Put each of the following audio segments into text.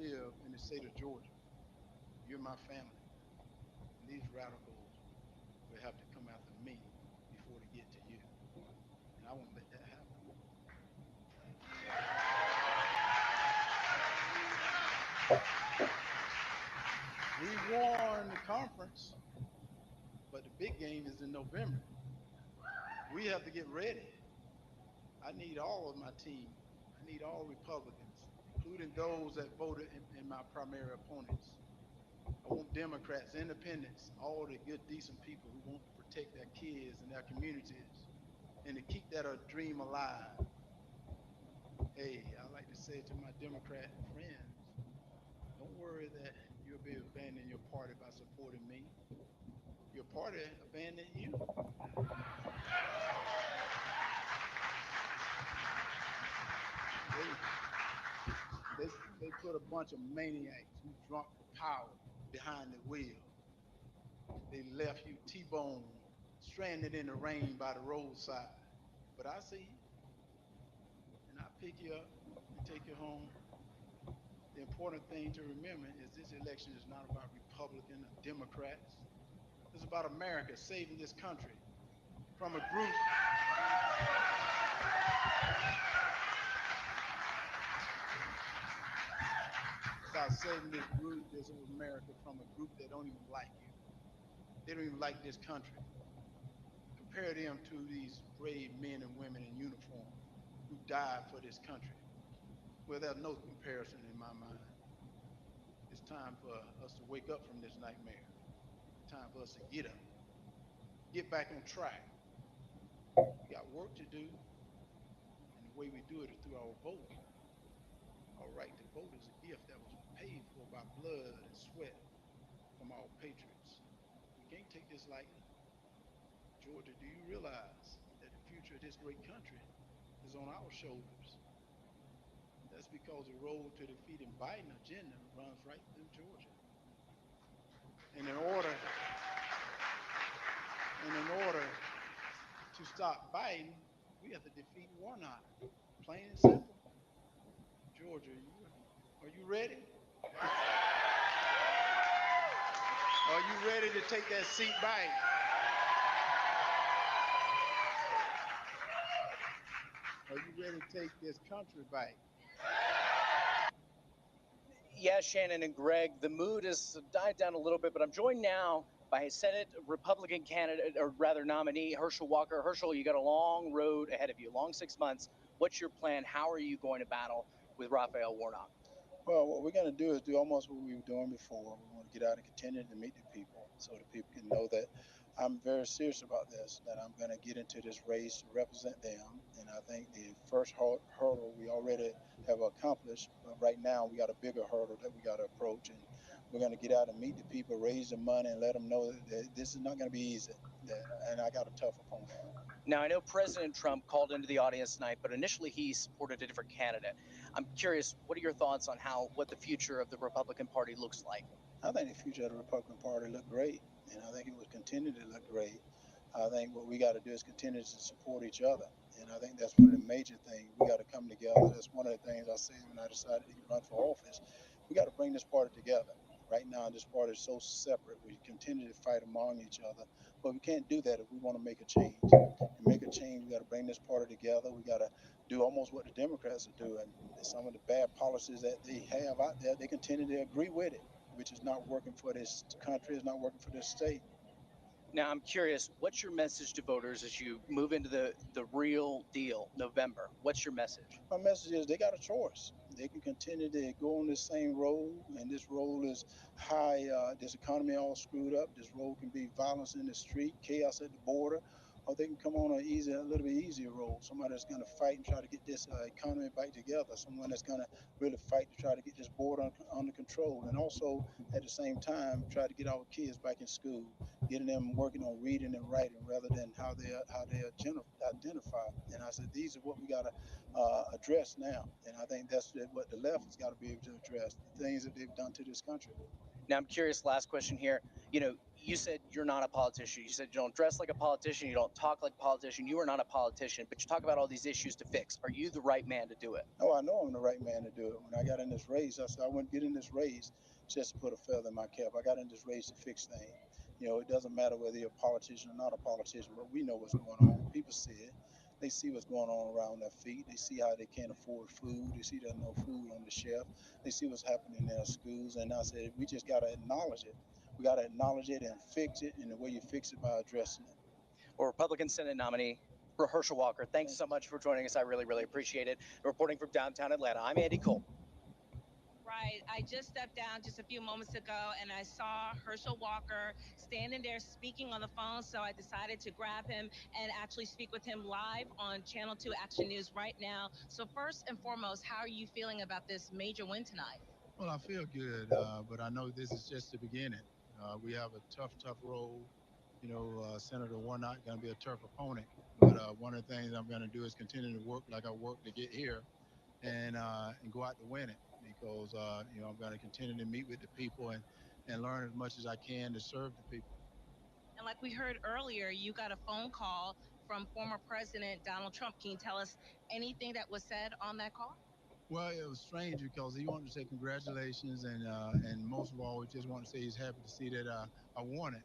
live in the state of Georgia. You're my family. And these radicals will have to come after me before they get to you. And I won't let that happen. We won the conference, but the big game is in November. We have to get ready. I need all of my team. I need all Republicans, including those that voted in my primary opponents. I want Democrats, independents, all the good, decent people who want to protect their kids and their communities and to keep that dream alive. Hey, I like to say to my Democrat friends, don't worry that you'll be abandoning your party by supporting me. Your party abandoned you. They, they, they put a bunch of maniacs who drunk for power behind the wheel. They left you T-boned, stranded in the rain by the roadside. But I see you, and I pick you up and take you home. The important thing to remember is this election is not about Republican or Democrats. It's about America saving this country from a group. It's about saving this America from a group that don't even like you. They don't even like this country. Compare them to these brave men and women in uniform who died for this country. Well, there's no comparison in my mind. It's time for us to wake up from this nightmare. It's time for us to get up, get back on track. We got work to do, and the way we do it is through our vote. Our right to vote is a gift that was paid for by blood and sweat from our patriots. We can't take this lightly. Georgia, do you realize that the future of this great country is on our shoulders? That's because the road to defeating Biden agenda runs right through Georgia. And in order to stop Biden, we have to defeat Warnock. Plain and simple. Georgia, are you ready? Are you ready to take that seat back? Are you ready to take this country back? Yeah, Shannon and Greg, the mood has died down a little bit, but I'm joined now by Senate Republican candidate, or rather nominee, Herschel Walker. Herschel, you got a long road ahead of you, long 6 months. What's your plan? How are you going to battle with Raphael Warnock? Well, what we're going to do is do almost what we were doing before. We want to get out and continue to meet the people so that people can know that I'm very serious about this, that I'm going to get into this race to represent them. And I think the first hurdle we already have accomplished, but right now we got a bigger hurdle that we got to approach. And we're going to get out and meet the people, raise the money, and let them know that this is not going to be easy. And I got a tough opponent. Now, I know President Trump called into the audience tonight, but initially he supported a different candidate. I'm curious, what are your thoughts on what the future of the Republican Party looks like? I think the future of the Republican Party looked great, and I think it will continue to look great. I think what we got to do is continue to support each other, and I think that's one of the major things. We got to come together. That's one of the things I said when I decided to run for office. We got to bring this party together. Right now, this party is so separate. We continue to fight among each other, but we can't do that if we want to make a change. To make a change, we got to bring this party together. We got to do almost what the Democrats are doing. Some of the bad policies that they have out there, they continue to agree with it, which is not working for this country, is not working for this state. Now, I'm curious, what's your message to voters as you move into the real deal, November? What's your message? My message is they got a choice. They can continue to go on this same road, and this road is high. This economy all screwed up. This road can be violence in the street, chaos at the border, or they can come on a little bit easier road. Somebody that's going to fight and try to get this economy back together. Someone that's going to really fight to try to get this border under control, and also at the same time try to get our kids back in school, getting them working on reading and writing rather than how they identify. And I said these are what we got to address now. And I think that's what the left has got to be able to address the things that they've done to this country. Now, I'm curious, last question here. You said you're not a politician. You said you don't dress like a politician. You don't talk like a politician. You are not a politician, but you talk about all these issues to fix. Are you the right man to do it? Oh, I know I'm the right man to do it. When I got in this race, I said I wouldn't get in this race just to put a feather in my cap. I got in this race to fix things. It doesn't matter whether you're a politician or not a politician, but we know what's going on. People see it. They see what's going on around their feet. They see how they can't afford food. They see there's no food on the shelf. They see what's happening in their schools. And I said, we just got to acknowledge it. We got to acknowledge it and fix it. And the way you fix it by addressing it. Or Republican Senate nominee Herschel Walker. Thanks so much for joining us. I really, really appreciate it. Reporting from downtown Atlanta, I'm Andy Cole. Right. I just stepped down just a few moments ago and I saw Herschel Walker standing there speaking on the phone. So I decided to grab him and actually speak with him live on Channel 2 Action News right now. So, first and foremost, how are you feeling about this major win tonight? Well, I feel good, but I know this is just the beginning. We have a tough road. Senator Warnock going to be a tough opponent, but one of the things I'm going to do is continue to work like I worked to get here, and go out to win it because I'm going to continue to meet with the people and learn as much as I can to serve the people. And like we heard earlier, you got a phone call from former President Donald Trump. Can you tell us anything that was said on that call? Well, it was strange because he wanted to say congratulations, and most of all, he just wanted to say he's happy to see that I won it.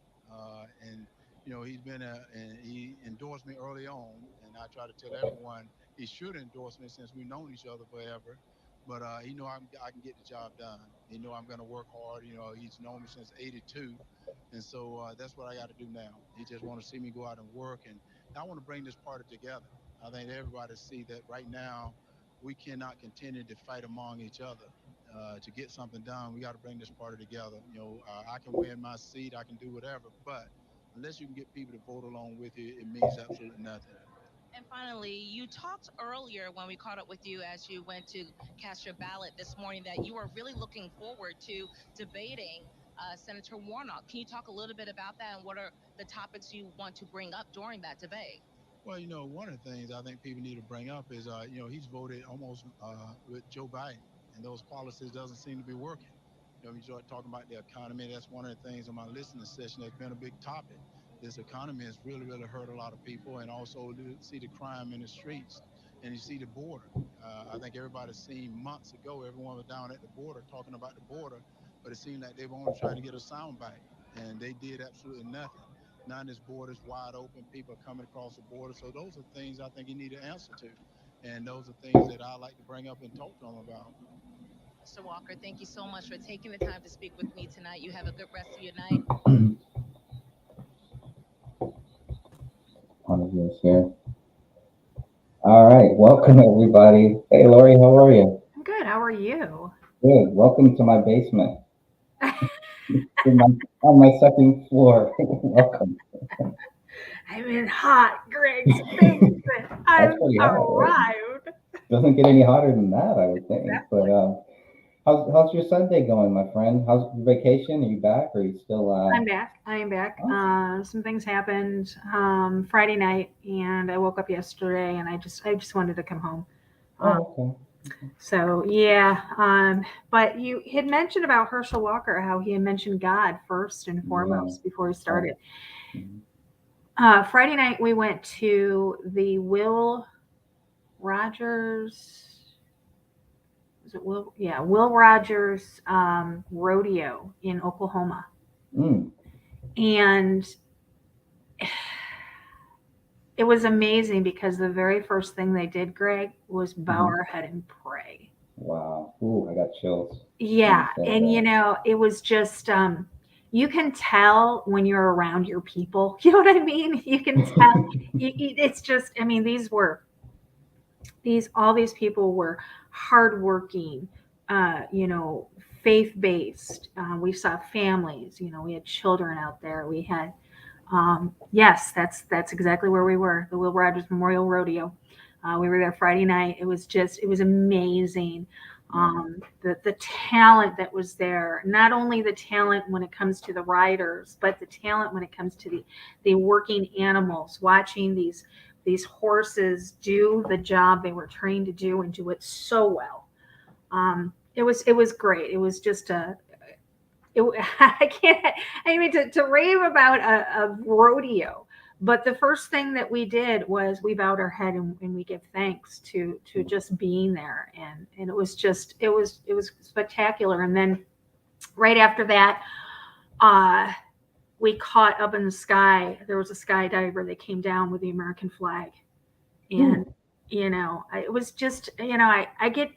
And and he endorsed me early on, and I try to tell everyone he should endorse me since we've known each other forever. But I can get the job done. He know I'm going to work hard. He's known me since '82, and so that's what I got to do now. He just want to see me go out and work, and I want to bring this party together. I think everybody see that right now we cannot continue to fight among each other. To get something done, we got to bring this party together. I can win my seat, I can do whatever, but unless you can get people to vote along with you, it means absolutely nothing. And finally, you talked earlier when we caught up with you as you went to cast your ballot this morning that you are really looking forward to debating Senator Warnock. Can you talk a little bit about that and what are the topics you want to bring up during that debate? Well, one of the things I think people need to bring up is, he's voted almost with Joe Biden, and those policies doesn't seem to be working. We start talking about the economy. That's one of the things on my listening session that's been a big topic. This economy has really, really hurt a lot of people, and also to see the crime in the streets, and you see the border. I think everybody's seen months ago, everyone was down at the border talking about the border, but it seemed like they were only trying to get a soundbite, and they did absolutely nothing. Now this border is wide open. People are coming across the border. So those are things I think you need an answer to. And those are things that I like to bring up and talk to them about. Mr. Walker, thank you so much for taking the time to speak with me tonight. You have a good rest of your night. Apologies here. All right, welcome everybody. Hey Lori, how are you? I'm good. How are you? Good. Welcome to my basement. On my second floor. Welcome. I'm in hot Greg's basement. That's I've pretty hot, right? arrived. Doesn't get any hotter than that, I would think. But Exactly. how's your Sunday going, my friend? How's your vacation? Are you back? Or are you still? I'm back. I am back. Awesome. Some things happened Friday night, and I woke up yesterday, and I just wanted to come home. Um, Oh, okay. so yeah. But you had mentioned about Herschel Walker, how he had mentioned God first and Yeah. foremost before he Right. started. Mhm. Friday night we went to the Will Rogers. Was it Will? Yeah, Will Rogers rodeo in Oklahoma, Mm. and it was amazing because the very first thing they did, Greg, was bow Mhm. our head and pray. Wow. Ooh, I got chills when you Yeah, said and that. it was just you can tell when you're around your people. You know what I mean? You can tell. It's just, I mean, these all these people were hardworking, faith based. We saw families. We had children out there. We had yes, that's exactly where we were. The Will Rogers Memorial Rodeo. We were there Friday night. It was amazing. Mm. The talent that was there, not only the talent when it comes to the riders, but the talent when it comes to the working animals, watching these horses do the job they were trained to do and do it so well. It was great. It was just I can't. I mean, to rave about a rodeo, but the first thing that we did was we bowed our head and we give thanks to just being there, and it was just it was spectacular. And then right after that, uh, we caught up in the sky. There was a skydiver that came down with the American flag, and it was just I get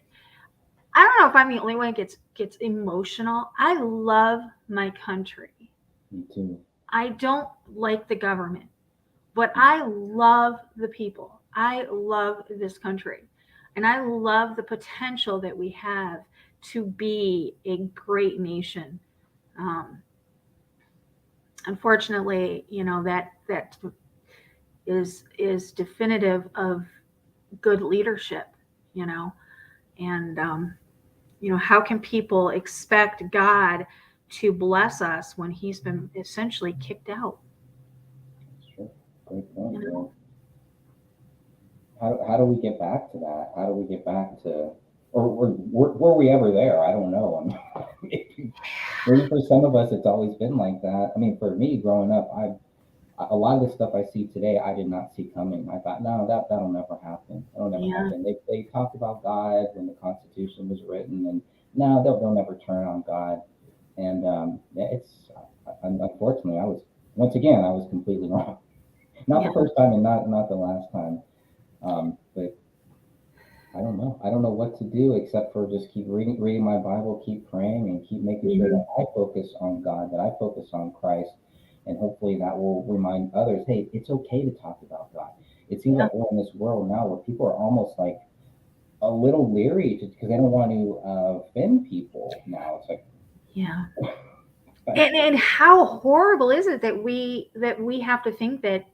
I don't know if I'm the only one that gets emotional. I love my country. Me too. I don't like the government, but I love the people. I love this country. And I love the potential that we have to be a great nation. Um, Unfortunately, that is definitive of good leadership, you know, and how can people expect God to bless us when He's been essentially kicked out? Sure. Great point. You Yeah. know? How do we get back to that? How do we get back to, or were we ever there? I don't know. Maybe for some of us, it's always been like that. I mean, for me, growing up, a lot of the stuff I see today, I did not see coming. I thought, no, that'll never happen. That'll never Yeah, happen. They talked about God when the Constitution was written, and no, they'll never turn on God. And yeah, unfortunately, I was completely wrong. Not yeah, the first time, and not the last time. But I don't know. I don't know what to do except for just keep reading my Bible, keep praying, and keep making sure mhm, that I focus on God, that I focus on Christ, and hopefully that will remind others, hey, it's okay to talk about God. It seems yeah, like we're in this world now where people are almost like a little leery because they don't want to offend people. Now it's like, yeah. And how horrible is it that we have to think that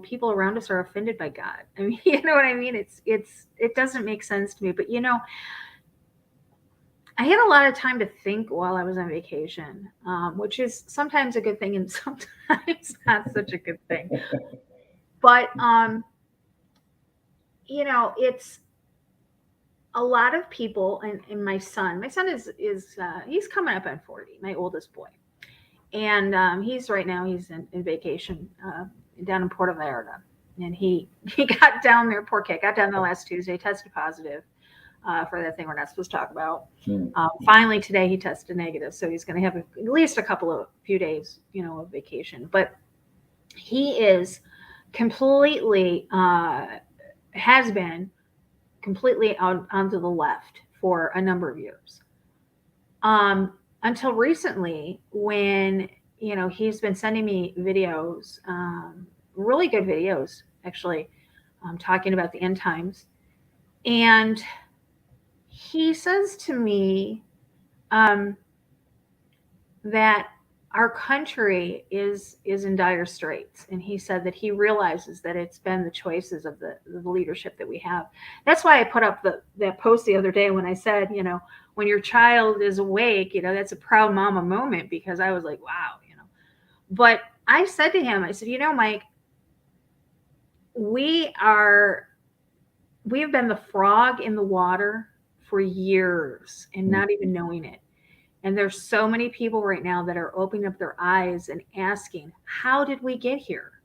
people around us are offended by God? I mean, you know what I mean? It doesn't make sense to me. But I had a lot of time to think while I was on vacation, which is sometimes a good thing and sometimes not such a good thing. But it's a lot of people, and my son is he's coming up on 40, my oldest boy, and he's right now he's in vacation down in Puerto Vallarta, and he got down there. Poor kid got down there last Tuesday, tested positive for that thing we're not supposed to talk about. hmm, Finally today he tested negative, so he's going to have at least a couple of few days, of vacation. But he is completely has been completely onto the left for a number of years. Until recently, when he's been sending me videos, really good videos actually, talking about the end times, and he says to me um, that our country is in dire straits, and he said that he realizes that it's been the choices of the leadership that we have. That's why I put up that post the other day when I said, when your child is awake, that's a proud mama moment, because I was like, wow. But I said to him, I said, Mike, we are we have been the frog in the water for years and hmm, not even knowing it. And there's so many people right now that are opening up their eyes and asking, how did we get here?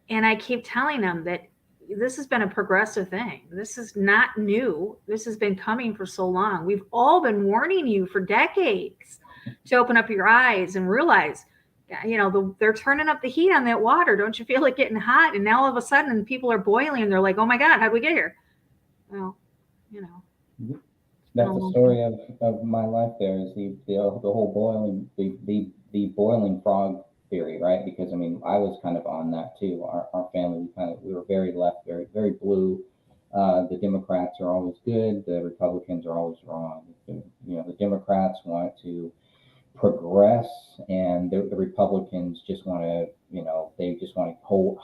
And I keep telling them that this has been a progressive thing. This is not new. This has been coming for so long. We've all been warning you for decades to open up your eyes and realize, they're turning up the heat on that water. Don't you feel it getting hot? And now all of a sudden people are boiling and they're like, oh my God, how'd we get here? Well, you know, hmm. it's been a That's the long time. story of my life. There is the whole the boiling frog theory, right? Because I mean, I was kind of on that too. Our family, we were very left, very blue. The Democrats are always good. The Republicans are always wrong. The Democrats want to progress, and the Republicans just want to, they just want to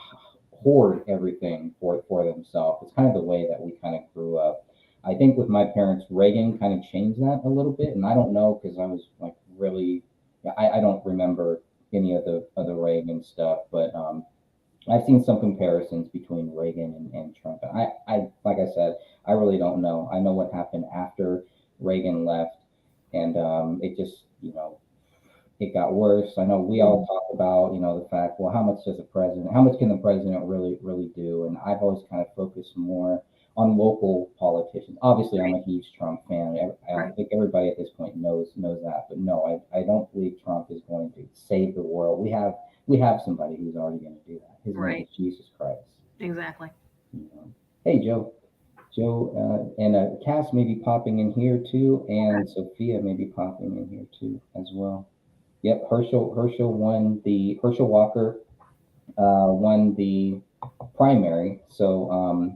hoard everything for themselves. It's kind of the way that we kind of grew up. I think with my parents, Reagan kind of changed that a little bit, and I don't know because I was like really, yeah, I don't remember any of the Reagan stuff, but I've seen some comparisons between Reagan and Trump. I like I said, I really don't know. I know what happened after Reagan left, and it just, it got worse. I know we all talk about, the fact, well, how much can the president really do? And I've always kind of focused more on local politicians. Obviously, I'm a huge Trump fan. I Right. think everybody at this point knows that. But no, I don't believe Trump is going to save the world. We have somebody who's already going to do that. His name Right. is Jesus Christ. Exactly. You know. Hey, Joe. Joe and Cass may be popping in here too, and Sophia may be popping in here too as well. Yep, Herschel Walker won the primary. So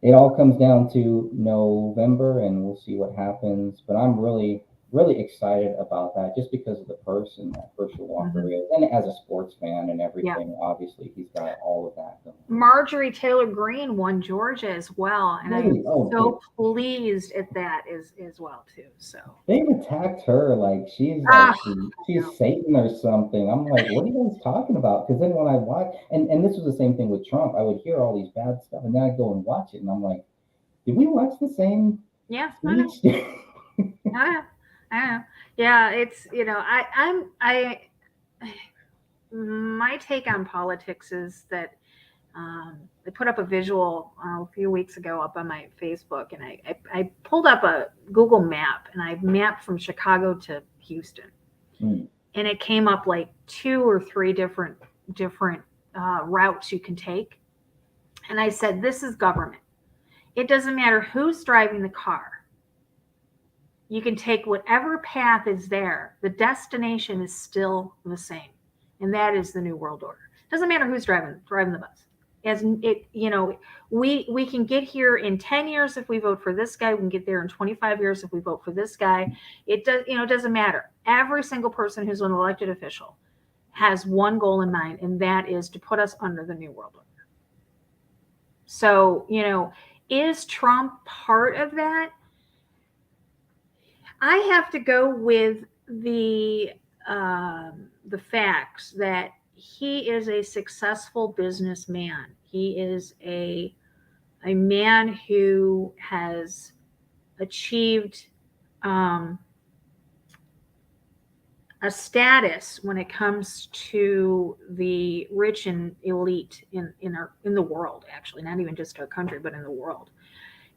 it all comes down to November, and we'll see what happens. But I'm really excited about that, just because of the person that Herschel Walker Mhm. is, and as a sports fan and Yeah. everything. Obviously, he's got all of that going. Marjorie Taylor Greene won Georgia as well, and I'm Really? Oh, so pleased at that as well too. So they've attacked her like she's ah, I know. she's Satan or something. I'm like, what are you guys talking about? Because then when I watch, and this was the same thing with Trump, I would hear all these bad stuff, and then I'd go and watch it, and I'm like, did we watch the same Yeah, I know. speech? I know. I know. Yeah, it's I my take on politics is that I put up a visual a few weeks ago up on my Facebook, and I pulled up a Google map, and I mapped from Chicago to Houston, Hmm. and it came up like two or three different routes you can take, and I said, this is government. It doesn't matter who's driving the car. You can take whatever path is there. The destination is still the same, and that is the new world order. Doesn't matter who's driving the bus. As it, we can get here in 10 years if we vote for this guy. We can get there in 25 years if we vote for this guy. It doesn't matter. Every single person who's an elected official has one goal in mind, and that is to put us under the new world order. So, is Trump part of that? I have to go with the facts that he is a successful businessman. He is a man who has achieved um, a status when it comes to the rich and elite in the world. Actually, not even just our country, but in the world.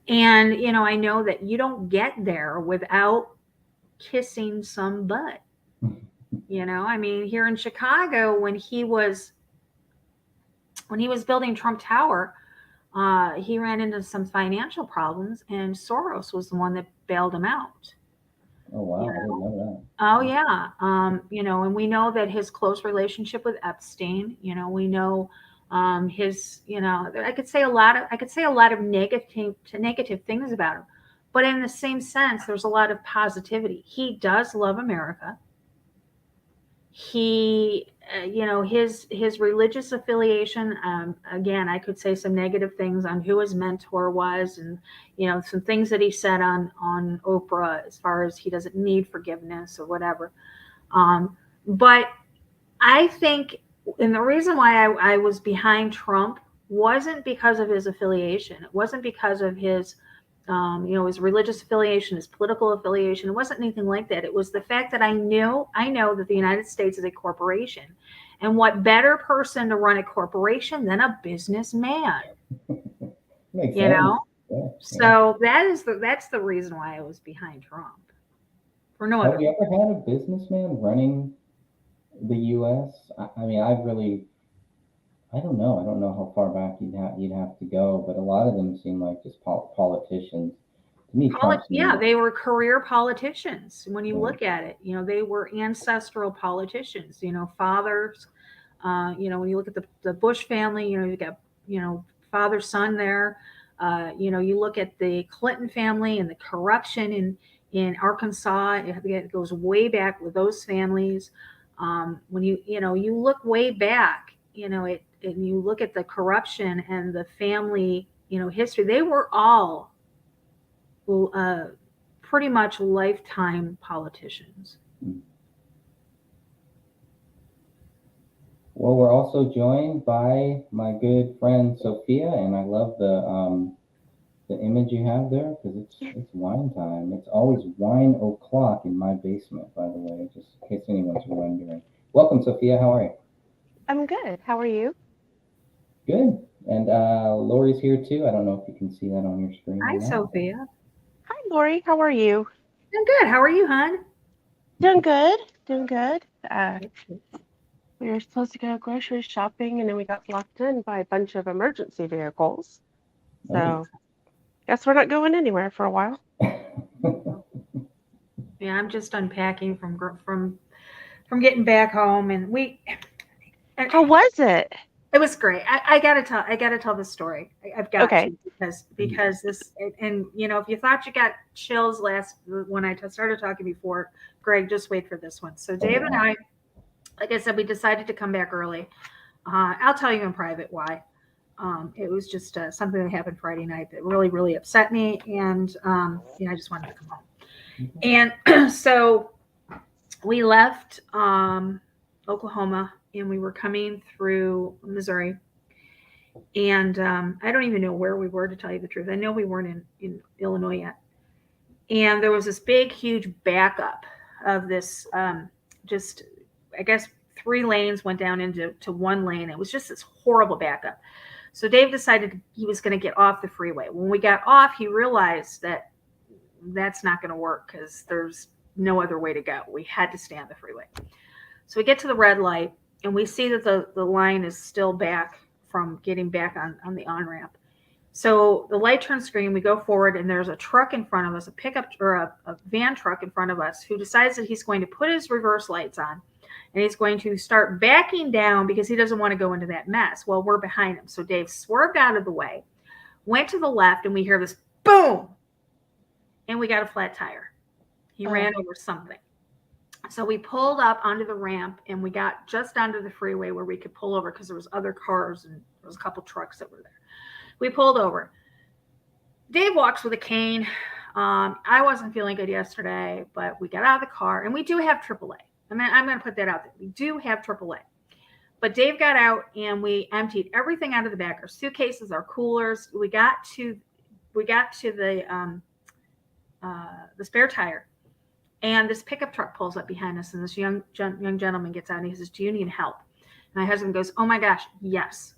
And I know that you don't get there without kissing some butt. I mean, here in Chicago, when he was building Trump Tower, he ran into some financial problems, and Soros was the one that bailed him out. Oh wow, You I didn't know? know Oh that. yeah, and we know that his close relationship with Epstein. We know his. I could say a lot of negative things about him, but in the same sense, there's a lot of positivity. He does love America. He his religious affiliation, again, I could say some negative things on who his mentor was, and some things that he said on Oprah, as far as he doesn't need forgiveness or whatever. But I think, and the reason why I was behind Trump wasn't because of his affiliation. It wasn't because of his religious affiliation, his political affiliation. It wasn't anything like that. It was the fact that I know that the United States is a corporation, and what better person to run a corporation than a businessman? Makes You sense. know. Yeah, yeah. So that's the reason why I was behind Trump, for no Have other you reason. ever had a businessman running the U.S.? I mean, I don't know. I don't know how far back you'd have to go, but a lot of them seem like just politicians. To me, Trump Yeah, seems they were career politicians. When you right. look at it, they were ancestral politicians. Fathers. When you look at the Bush family, you got father son there. You look at the Clinton family and the corruption in Arkansas. It goes way back with those families. When you look way back, and you look at the corruption and the family, history. They were all uh, pretty much lifetime politicians. Mm. Well, we're also joined by my good friend Sophia, and I love the image you have there? Because it's wine time. It's always wine o'clock in my basement, by the way, just in case anyone's wondering. Welcome, Sophia. How are you? I'm good. How are you? Good. And Lori's here too. I don't know if you can see that on your screen Hi, or not. Sophia. Hi, Lori. How are you? I'm good. How are you, hon? Doing good. Doing good. We were supposed to go grocery shopping, and then we got blocked in by a bunch of emergency vehicles. Oh. So, guess we're not going anywhere for a while. Yeah, I'm just unpacking from getting back home, and How was it? it was great. I gotta tell this story. I've got Okay. to because this and if you thought you got chills last when I started talking before, Greg, just wait for this one. So Dave and I, like I said, we decided to come back early. I'll tell you in private why. It was just something that happened Friday night that really, really upset me, and I just wanted to come home. And so we left Oklahoma, and we were coming through Missouri, and I don't even know where we were, to tell you the truth. I know we weren't in Illinois yet, and there was this big, huge backup of this just, I guess, 3 lanes went down into one lane. It was just this horrible backup. So Dave decided he was going to get off the freeway. When we got off, he realized that that's not going to work because there's no other way to go. We had to stay on the freeway. So we get to the red light, and we see that the line is still back from getting back on the on-ramp. So the light turns green, we go forward, and there's a truck in front of us, a pickup or a van truck in front of us, who decides that he's going to put his reverse lights on, and he's going to start backing down because he doesn't want to go into that mess. Well, we're behind him. So Dave swerved out of the way, went to the left, and we hear this boom, and we got a flat tire. He ran over something. So we pulled up onto the ramp, and we got just onto the freeway where we could pull over because there was other cars and there was a couple trucks that were there. We pulled over. Dave walks with a cane. I wasn't feeling good yesterday, but we got out of the car, and we do have AAA. I mean, I'm going to put that out there. We do have AAA. But Dave got out, and we emptied everything out of the back. Our suitcases, our coolers. We got to the spare tire, and this pickup truck pulls up behind us, and this young gentleman gets out, and he says, "Do you need help?" My husband goes, "Oh my gosh, yes."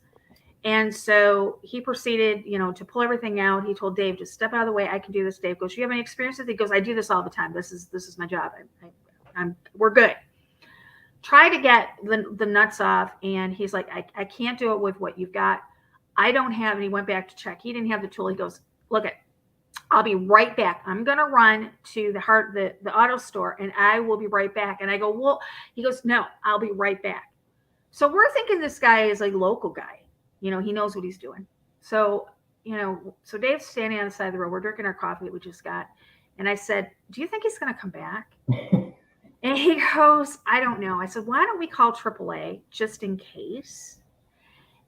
And so he proceeded, to pull everything out. He told Dave, "Just step out of the way. I can do this." Dave goes, "Do you have any experience with it?" He goes, "I do this all the time. This is my job. We're good." Try to get the nuts off, and he's like, I can't do it with what you've got. I don't have. And he went back to check. He didn't have the tool. He goes, "Look, I'll be right back. I'm gonna run to the auto store, and I will be right back." And I go, "Well," he goes, "No, I'll be right back." So we're thinking this guy is a local guy. He knows what he's doing. So, so Dave's standing on the side of the road. We're drinking our coffee that we just got. And I said, "Do you think he's going to come back?" And he goes, "I don't know." I said, "Why don't we call AAA just in case?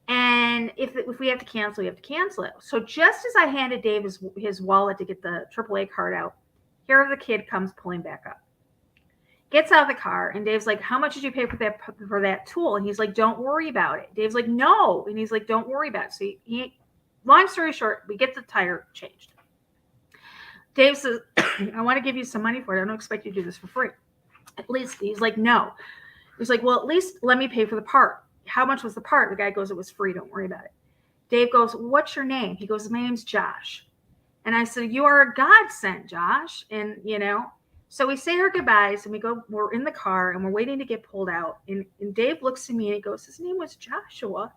And if we have to cancel, we have to cancel it." So just as I handed Dave his wallet to get the AAA card out, here the kid comes pulling back up. Gets out of the car, and Dave's like, "How much did you pay for that tool?" And he's like, "Don't worry about it." Dave's like, "No." And he's like, "Don't worry about it." So long story short, we get the tire changed. Dave says, "I want to give you some money for it. I don't expect you to do this for free." At least he's like, "No." He's like, "Well, at least let me pay for the part." "How much was the part?" The guy goes, "It was free. Don't worry about it." Dave goes, "What's your name?" He goes, "My name's Josh." And I said, "You are a godsend, Josh." And, so we say our goodbyes, and we're in the car, and we're waiting to get pulled out. And Dave looks at me, and he goes, "His name was Joshua."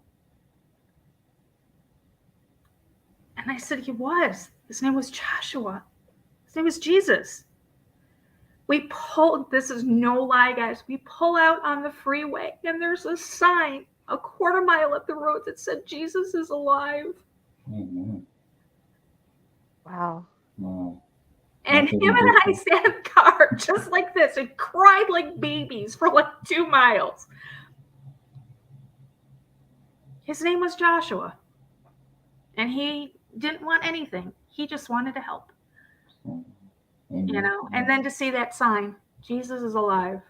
And I said, "He was. His name was Joshua. His name was Jesus." This is no lie, guys. We pull out on the freeway, and there's a sign a quarter mile up the road that said, "Jesus is alive." Amen. Wow. Wow. And him and I sat in the car just like this and cried like babies for like 2 miles. His name was Joshua. And he didn't want anything. He just wanted to help. Amen. And then to see that sign, "Jesus is alive."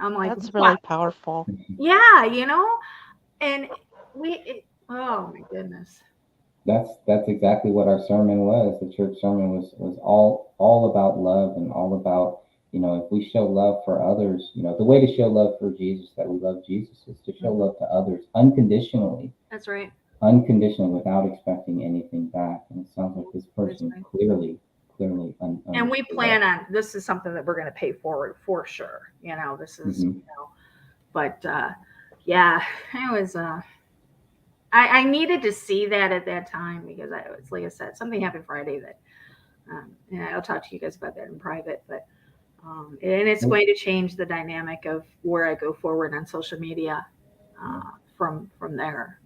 I'm like, That's really powerful. Yeah, and oh my goodness. That's exactly what our sermon was. The church sermon was all about love and all about, if we show love for others, the way to show love for Jesus, that we love Jesus, is to show love to others unconditionally, That's right. without expecting anything back. And it sounds like this person right. clearly And we understood plan that. on, this is something that we're going to pay forward for sure. This is, Mhm. but yeah, it was, I needed to see that at that time because I was, like I said, something happened Friday that, and I'll talk to you guys about that in private, but, and it's going to change the dynamic of where I go forward on social media, from there,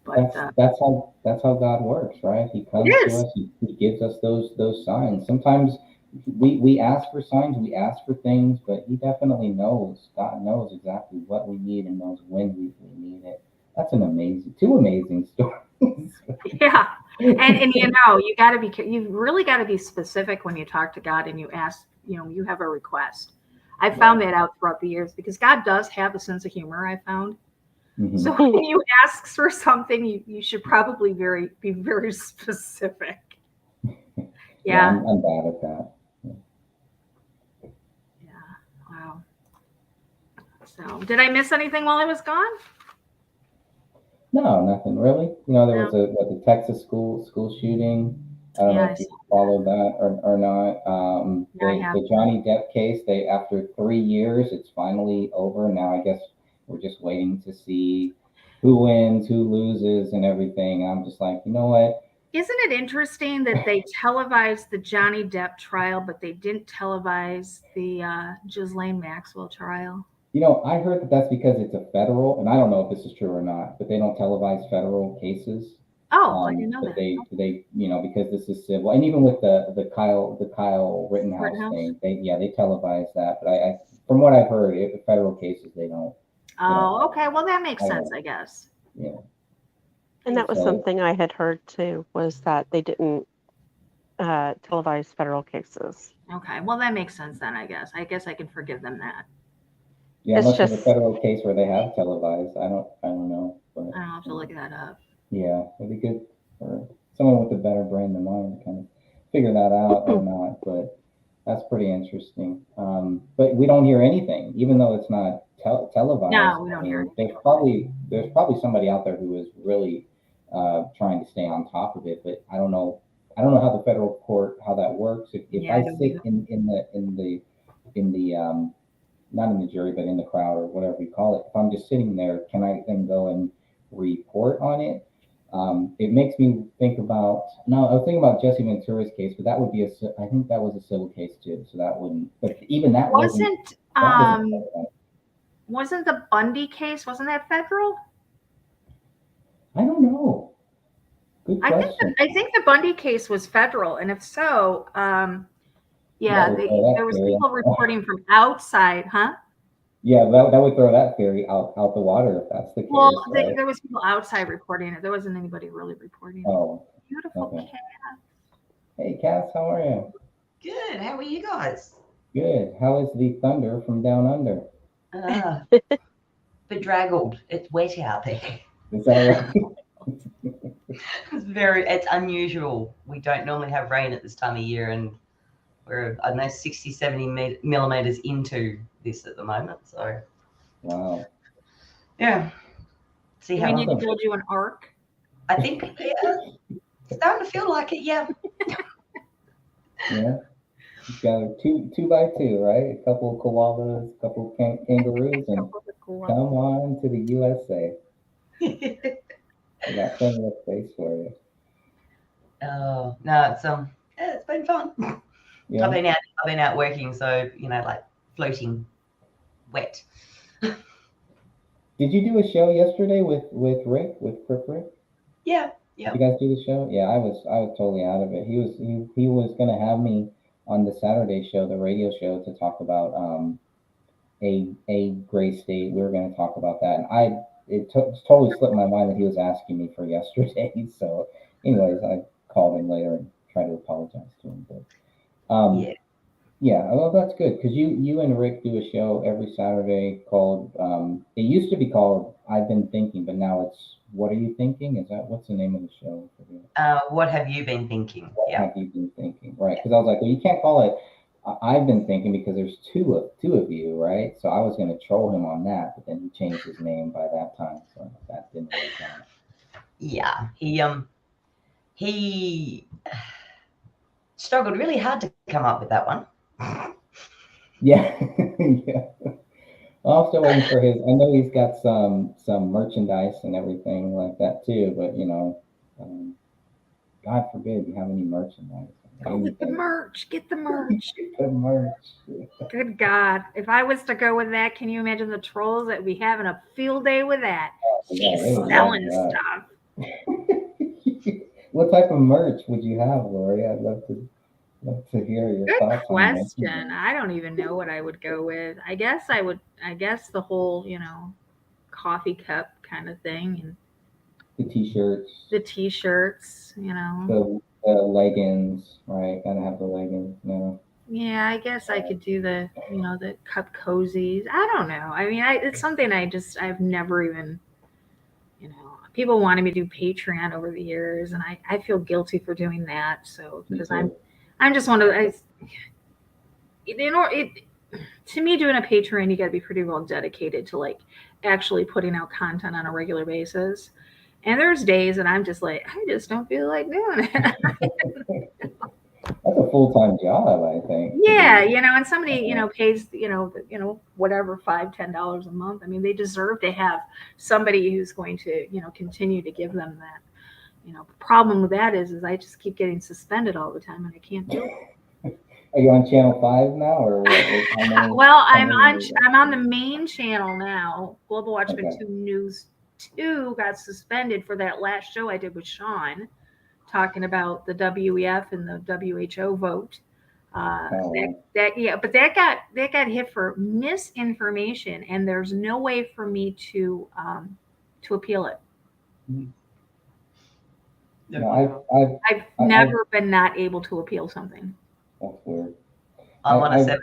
but, That's how God works, right? He it comes to is. us, he gives us those signs. Sometimes we ask for signs, we ask for things, but he definitely knows. God knows exactly what we need and knows when we need it. That's two amazing stories. Yeah. And you got to you really got to be specific when you talk to God and you ask, you have a request. I found that out throughout the years because God does have a sense of humor, I found. So Mhm. when you ask for something, you should probably be very specific. Yeah, Yeah. I'm bad at that. Yeah. Wow. So did I miss anything while I was gone? No, nothing really. There No. was the Texas school shooting. I don't know Yeah, I if you saw followed that or not. that. I have. The Johnny Depp case, they after 3 years, it's finally over. Now I guess we're just waiting to see who wins, who loses, and everything. I'm just like, you know what? Isn't it interesting that they televised the Johnny Depp trial, but they didn't televise the Ghislaine Maxwell trial? I heard that that's because it's a federal, and I don't know if this is true or not, but they don't televise federal cases. Oh, I didn't know But that. they because this is civil, and even with the Kyle Rittenhouse Rittenhouse? thing, they televise that. But I from what I've heard, federal cases they don't Oh, okay. Well, that makes I don't sense, know. I guess. Yeah. And that was So something I had heard too, was that they didn't televise federal cases. Okay. Well, that makes sense then, I guess. I guess I can forgive them that. yeah, It's unless there's a just, federal case where they have televised, I don't know, but I'll have to look that up. yeah, it'd be good for someone with a better brain than mine to kind of figure that out or not. But that's pretty interesting. But we don't hear anything, even though it's not televised. No, we I don't hear mean, anything. there's probably somebody out there who is really trying to stay on top of it. But I don't know how the federal court how that works. If Yeah, I I don't sit either. in the not in the jury, but in the crowd or whatever you call it, if I'm just sitting there, can I then go and report on it? It makes me think about. No, I was thinking about Jesse Ventura's case, but that would be I think that was a civil case too, so that wouldn't. But even that wasn't. Wasn't That wasn't. um wasn't the Bundy case, wasn't that federal? I don't know. Good I think question. the Bundy case was federal, and if so, That yeah, would throw there that was theory. people reporting from outside, huh? Yeah, that would throw that theory out the water if that's the Well, case, right? there was people outside reporting it. There wasn't anybody really reporting it. Oh, Beautiful okay. cat. Hey, Cass, how are you? Good. How are you guys? Good. How is the thunder from down under? Uh, bedraggled. It's wet out there. Is that right? It's unusual. We don't normally have rain at this time of year, and we're, I don't know, 60, 70 millimeters into this at the moment. So, Wow. yeah. See Do we how need to Awesome. build you an ark? I think, yeah, starting to feel like it. Yeah. Yeah. You've got a two by two, right? A couple of koalas, a couple of kangaroos, and come on to the USA. We got plenty of space for you. Oh no, yeah, it's been fun. Yeah. I've been out working, so like floating wet. Did you do a show yesterday with Rick, with Crip Rick? Yeah. Did you guys do the show? Yeah, I was totally out of it. He was gonna have me on the Saturday show, the radio show, to talk about a gray state. We were gonna talk about that, and it totally slipped my mind that he was asking me for yesterday. So, anyways, I called him later and tried to apologize to him. But Yeah. Yeah, well, that's good because you and Rick do a show every Saturday called. It used to be called "I've Been Thinking," but now it's "What Are You Thinking?" Is that what's the name of the show? I forget. What have you been thinking? What Yeah. have you been thinking? Right? Because I was like, well, you can't call it. I've been thinking because there's two of you, right? So I was going to troll him on that, but then he changed his name by that time, so that didn't work out. Yeah. He struggled really hard to come up with that one. Yeah, yeah. I'm still waiting for his. I know he's got some merchandise and everything like that too, but um, God forbid you have any merchandise. Oh, get the Anything. merch. Get the merch. Good merch. Good God. If I was to go with that, can you imagine the trolls that would be having a field day with that? Yeah, She's they would love selling that. stuff. What type of merch would you have, Lori? I'd love to hear your Good thoughts on question. merchandise. I don't even know what I would go with. I guess the whole, coffee cup kind of thing and The t-shirts, the t-shirts, the leggings, right? Gotta have the leggings. No. Yeah, I guess I could do the cup cozies. I don't know. I mean, it's something I've never even, people wanted me to do Patreon over the years, and I feel guilty for doing that. So, Me because too. I'm just one of, to me, doing a Patreon, you got to be pretty well dedicated to like actually putting out content on a regular basis. And there's days that I'm just like, I just don't feel like doing it. That's a full-time job, I think, to Yeah, be. and somebody, pays, whatever, $5, $10 a month. I mean, they deserve to have somebody who's going to, continue to give them that. Problem with that is I just keep getting suspended all the time and I can't do Are you on channel 5 now, or what? How it. many? Well, How many are you I'm on the main channel now. Global on? Watchmen Okay. 2 News 2 got suspended for that last show I did with Sean, talking about the WEF and the WHO vote. Oh, But that got hit for misinformation, and there's no way for me to appeal it. no, I've, I've never been not able to appeal something. that's weird. I'm on a I've,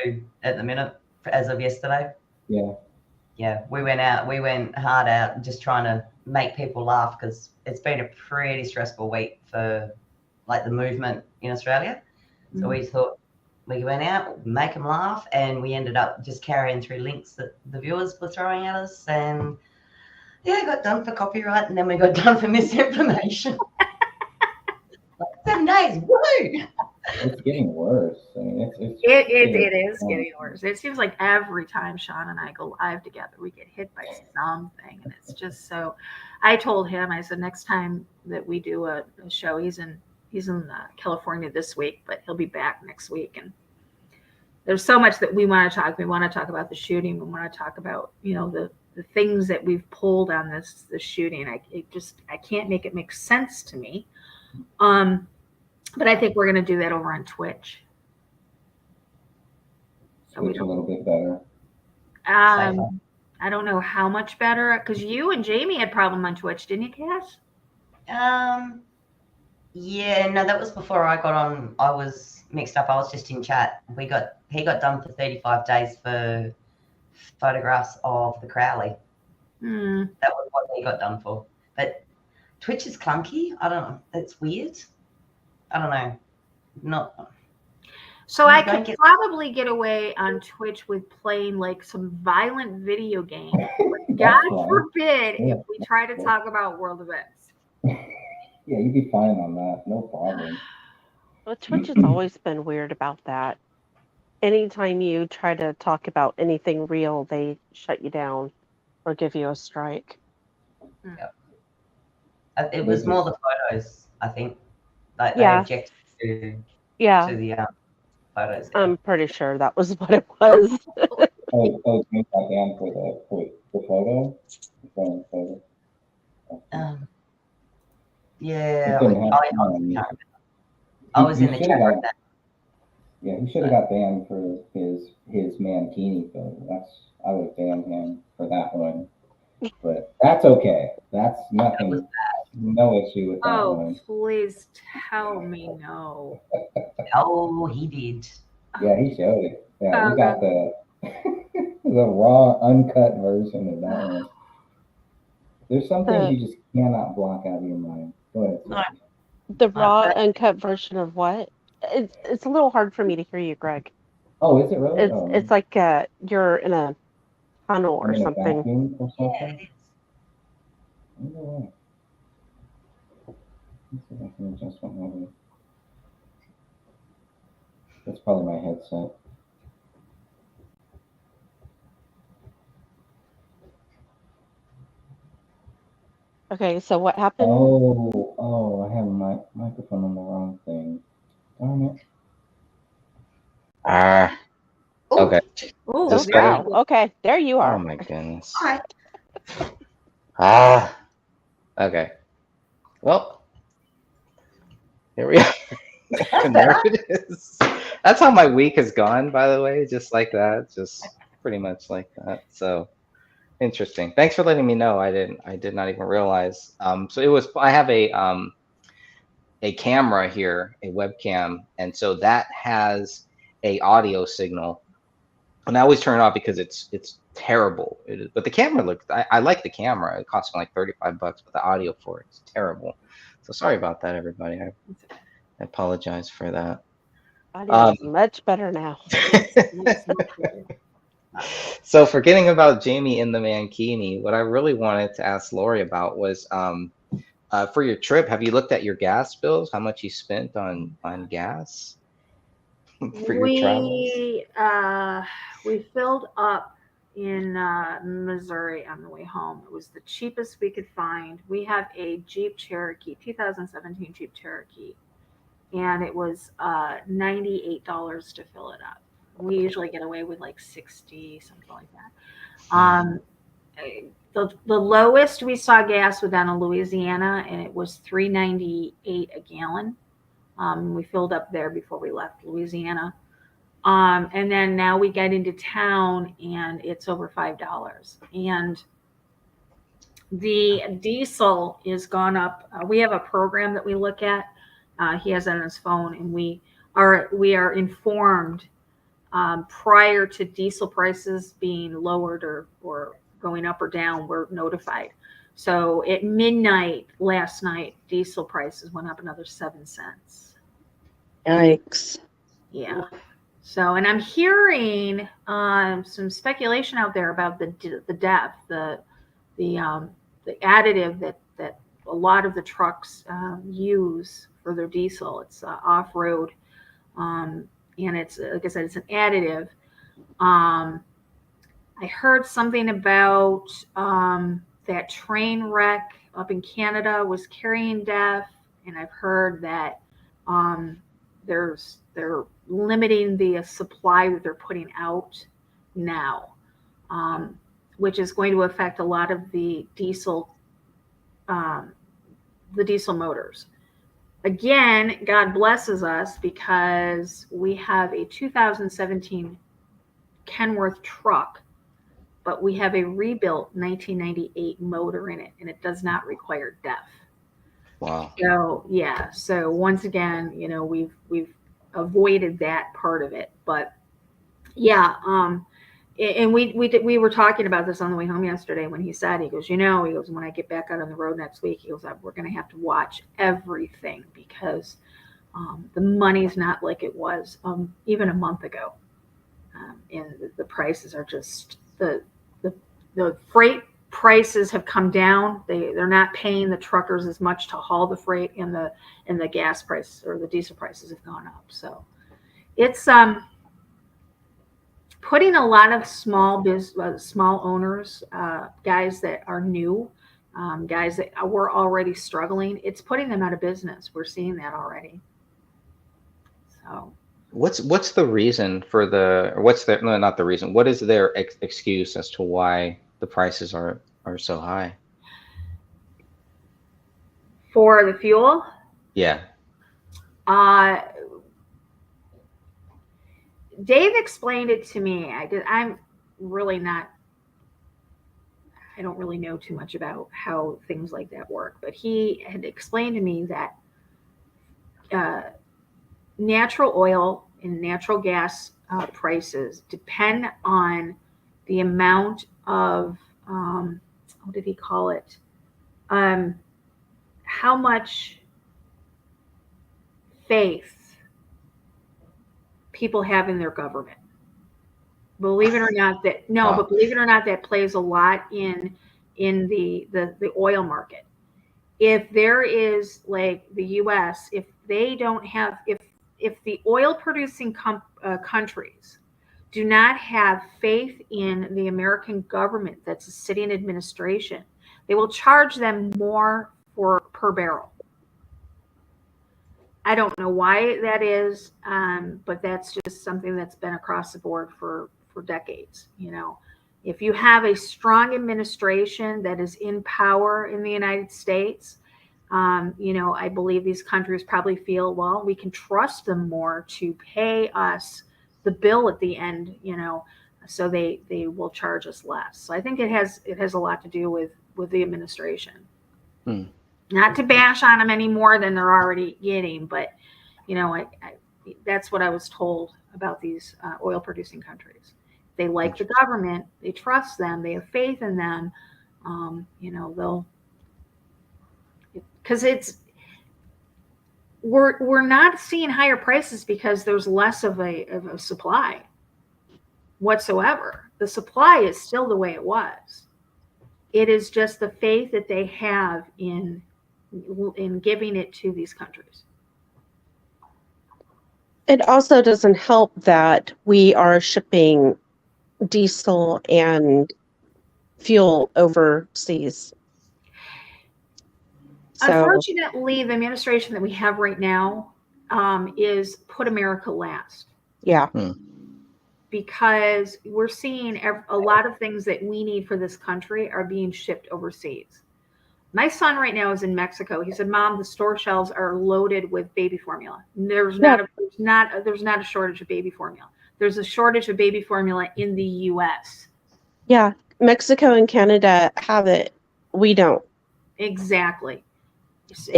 7.2 at the minute as of yesterday. yeah, Yeah, we went hard out just trying to make people laugh because it's been a pretty stressful week for like the movement in Australia. So we thought we went out, make them laugh, and we ended up just carrying through links that the viewers were throwing at us. And yeah, got done for copyright, and then we got done for misinformation. 7 days, woo! it's getting worse. I mean, It is getting worse. It seems like every time Sean and I go live together, we get hit by something, and it's just so. I told him, I said, next time that we do a show, he's in California this week, but he'll be back next week, and there's so much that we want to talk. We want to talk about the shooting. We want to talk about the things that we've pulled on this shooting. I can't make it make sense to me. But I think we're going to do that over on Twitch. Switch a little bit better. I don't know how much better, because you and Jamie had problem on Twitch, didn't you, Cass? Yeah, no, that was before I got on. I was mixed up. I was just in chat. He got done for 35 days for photographs of the Crowley. That was what he got done for. But Twitch is clunky. I don't know. It's weird. I don't know. Not. So I could probably get away on Twitch with playing like some violent video game. God forbid if we try to talk about world events. Yeah, you'd be fine on that. No problem. Well, Twitch has always been weird about that. Anytime you try to talk about anything real, they shut you down or give you a strike. Yep. It was more the photos, I think. Like Yeah. they objected to the photos. I'm pretty sure that was what it was. You got banned for the photo? The photo? Yeah, I was in the chat room then. Yeah, he should have got banned for his Mankini photo. I would ban him for that one. But that's okay. That's nothing. No issue with that one. Oh, please tell me no. Oh, he did. Yeah, he showed it. Yeah, we Oh, got the the raw, uncut version of that one. There's some things The you just cannot block out of your mind. Go ahead, No, Sophie. the no, raw uncut version of what? It's a little hard for me to hear you, Greg. Oh, is it really? It's Oh, like you're in a tunnel I'm or in a something. vacuum or yeah, something. it is. I don't know. Let's see if I can adjust my audio. That's probably my headset. Okay, so what happened? Oh, I have my microphone on the wrong thing. Darn it. Ah, Oh, okay. Is oh, this there better? you Wow. go. Okay, there you Oh are. my goodness. all right. Ah, okay. Well, here we are. That's And there better. it is. That's how my week has gone, by the way, just like that, just pretty much like that. So interesting. Thanks for letting me know. I did not even realize. So it was, I have a camera here, a webcam, and so that has a audio signal. And I always turn it off because it's terrible. It is, but the camera looks. I like the camera. It cost me like $35, but the audio for it is terrible. So sorry about that, everybody. I apologize for that. Audio is much better now. Yes, yes, much better. So forgetting about Jamie in the Mankini, what I really wanted to ask Lori about was for your trip, have you looked at your gas bills? How much you spent on gas for your travels? We filled up in Missouri on the way home. It was the cheapest we could find. We have a Jeep Cherokee, 2017 Jeep Cherokee, and it was $98 to fill it up. We usually get away with like 60, something like that. The lowest we saw gas was down in Louisiana, and it was $3.98 a gallon. We filled up there before we left Louisiana. And then now we get into town and it's over $5. And the diesel is gone up. We have a program that we look at. He has it on his phone, and we are informed prior to diesel prices being lowered or going up or down. We're notified. So at midnight last night, diesel prices went up another 7 cents. Yikes. Yeah. So, and I'm hearing some speculation out there about the DEF, the additive that a lot of the trucks use for their diesel. It's off road, and it's, like I said, it's an additive. I heard something about that train wreck up in Canada was carrying DEF, and I've heard that they're limiting the supply that they're putting out now, which is going to affect a lot of the diesel motors. Again, God blesses us because we have a 2017 Kenworth truck, but we have a rebuilt 1998 motor in it, and it does not require DEF. Wow. So yeah, so once again, we've avoided that part of it, but yeah, and we were talking about this on the way home yesterday when he goes, when I get back out on the road next week, he goes, we're going to have to watch everything because the money's not like it was even a month ago, and the prices are just the freight prices have come down. They're not paying the truckers as much to haul the freight, and the gas price or the diesel prices have gone up. So it's putting a lot of small owners, guys that are new, guys that were already struggling. It's putting them out of business. We're seeing that already. So What's the reason for or what's their, no, not the reason. What is their excuse as to why the prices are so high? for the fuel, Yeah. Dave explained it to me. I'm really not. I don't really know too much about how things like that work, but he had explained to me that natural oil in natural gas prices depend on the amount of, what did he call it? How much faith people have in their government. Believe it or not, but believe it or not, that plays a lot in the oil market. If there is, like the U.S., if they don't have, if the oil producing countries do not have faith in the American government that's a sitting administration, they will charge them more per barrel. I don't know why that is, but that's just something that's been across the board for decades. If you have a strong administration that is in power in the United States, I believe these countries probably feel, well, we can trust them more to pay us the bill at the end, so they will charge us less. So I think it has a lot to do with the administration. Not to bash on them any more than they're already getting, but that's what I was told about these oil producing countries. They like the government, they trust them, they have faith in them. They'll, because we're not seeing higher prices because there's less of a supply whatsoever. The supply is still the way it was. It is just the faith that they have in giving it to these countries. It also doesn't help that we are shipping diesel and fuel overseas. Unfortunately, the administration that we have right now is put America last. Yeah. Because we're seeing a lot of things that we need for this country are being shipped overseas. My son right now is in Mexico. He said, "Mom, the store shelves are loaded with baby formula. There's not a shortage of baby formula. There's a shortage of baby formula in the U.S." Yeah, Mexico and Canada have it. We don't. Exactly. So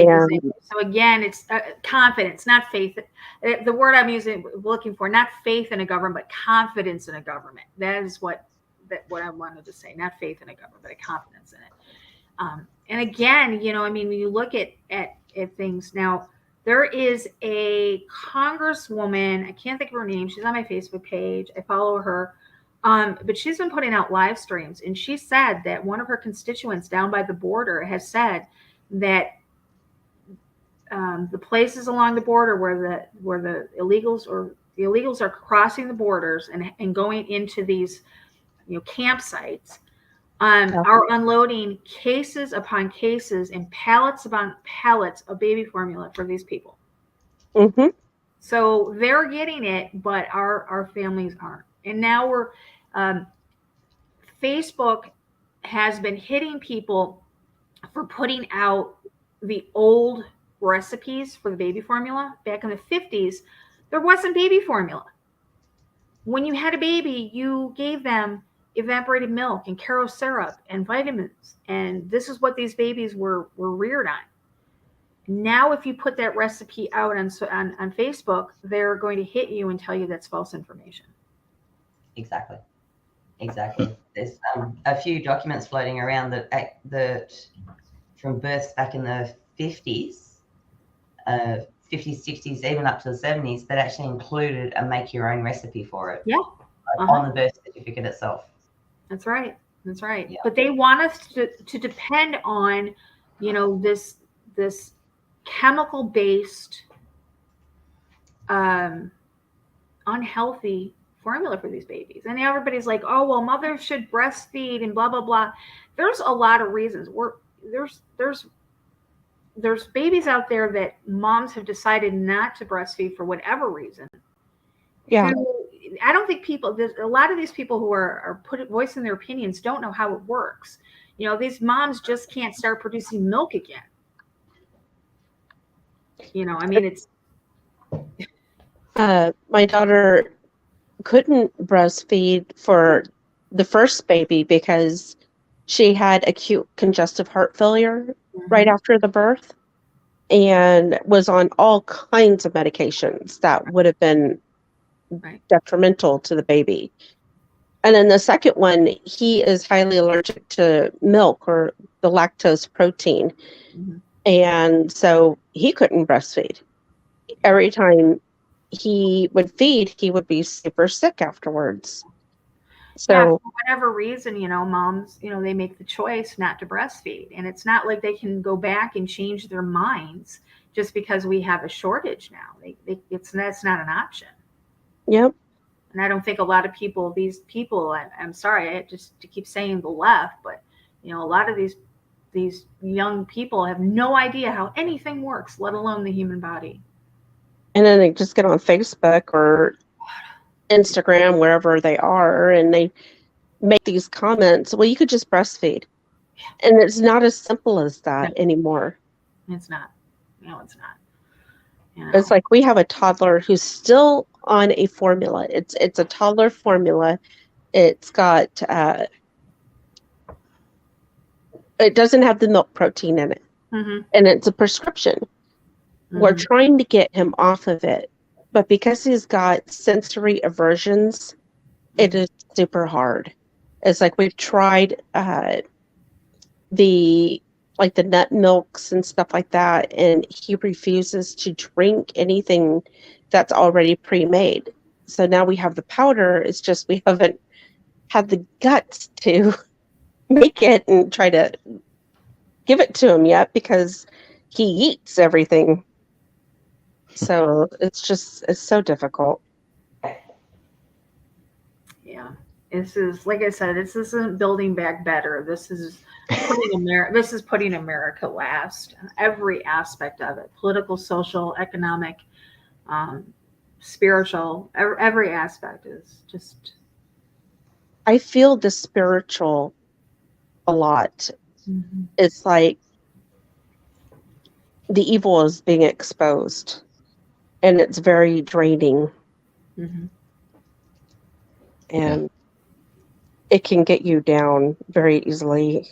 again, it's confidence, not faith. The word I'm looking for, not faith in a government, but confidence in a government. That is what I wanted to say. Not faith in a government, but a confidence in it. And again, when you look at things now, there is a congresswoman. I can't think of her name. She's on my Facebook page. I follow her. But she's been putting out live streams, and she said that one of her constituents down by the border has said that the places along the border where the illegals are crossing the borders and going into these campsites are unloading cases upon cases and pallets upon pallets of baby formula for these people. Mm-hmm. So they're getting it, but our families aren't. And now Facebook has been hitting people for putting out the old recipes for the baby formula. Back in the 50s, there wasn't baby formula. When you had a baby, you gave them evaporated milk and Caro syrup and vitamins, and this is what these babies were reared on. Now, if you put that recipe out on Facebook, they're going to hit you and tell you that's false information. Exactly. There's a few documents floating around that from births back in the 50s, 50s, 60s, even up to the 70s, that actually included a make your own recipe for it. Yeah. On the birth certificate itself. That's right. Yeah. But they want us to depend on, this chemical based, unhealthy formula for these babies. And everybody's like, oh, well, mothers should breastfeed and blah, blah, blah. There's a lot of reasons. There's babies out there that moms have decided not to breastfeed for whatever reason. Yeah. I don't think there's a lot of these people who are voicing their opinions don't know how it works. These moms just can't start producing milk again. It's. My daughter couldn't breastfeed for the first baby because she had acute congestive heart failure right after the birth and was on all kinds of medications that would have been Right. detrimental to the baby. And then the second one, he is highly allergic to milk or the lactose protein. Mhm. And so he couldn't breastfeed. Every time he would feed, he would be super sick afterwards. Yeah, So for whatever reason, moms, they make the choice not to breastfeed. And it's not like they can go back and change their minds just because we have a shortage now. That's not an option. yep. And I don't think a lot of people, these people, I'm sorry, I just to keep saying the left, but a lot of these young people have no idea how anything works, let alone the human body. And then they just get on Facebook or Instagram, wherever they are, and they make these comments. Well, you could just breastfeed. And it's not as simple as that anymore. It's not. No, it's not. It's like we have a toddler who's still on a formula. It's a toddler formula. It's got it doesn't have the milk protein in it. Mm-hmm. And it's a prescription. Mm-hmm. We're trying to get him off of it. But because he's got sensory aversions, it is super hard. It's like we've tried the nut milks and stuff like that, and he refuses to drink anything that's already pre-made. So now we have the powder. It's just we haven't had the guts to make it and try to give it to him yet because he eats everything. So it's so difficult. Yeah. This is, like I said, this isn't building back better. This is putting America last. Every aspect of it: political, social, economic, spiritual. Every aspect is just. I feel the spiritual a lot. Mm-hmm. It's like the evil is being exposed, and it's very draining. Mm-hmm. And it can get you down very easily.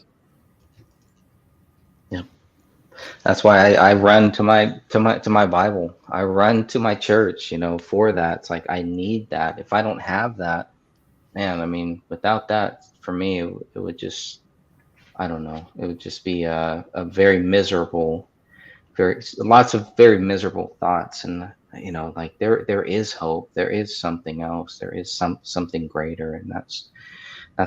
Yep. That's why I run to my Bible. I run to my church, for that. It's like I need that. If I don't have that, man, I mean, without that, for me, it would just, I don't know, it would just be a very miserable, lots of very miserable thoughts. And like there is hope, there is something else, there is something greater, and that's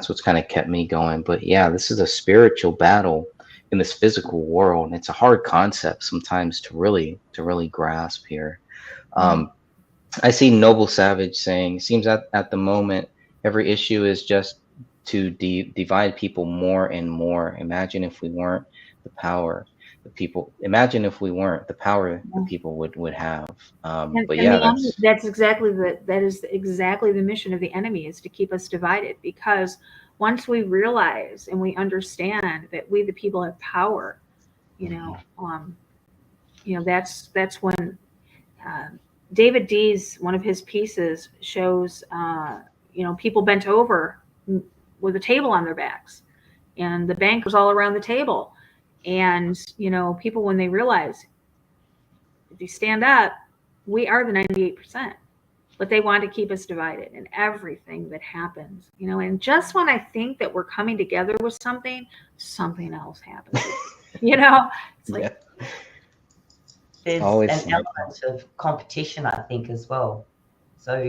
what's kind of kept me going. But yeah, this is a spiritual battle in this physical world, and it's a hard concept sometimes to really grasp here. I see Noble Savage saying, seems at the moment every issue is just to divide people more and more. Imagine if we weren't the power the people would have. But yeah, that's exactly that is exactly the mission of the enemy, is to keep us divided. Because once we realize and we understand that we the people have power, that's when David Dees, one of his pieces, shows people bent over with a table on their backs, and the bankers all around the table. And people, when they realize if you stand up, we are the 98%, but they want to keep us divided in everything that happens. And just when I think that we're coming together with something else happens. It's like there's always an element of competition, I think, as well. So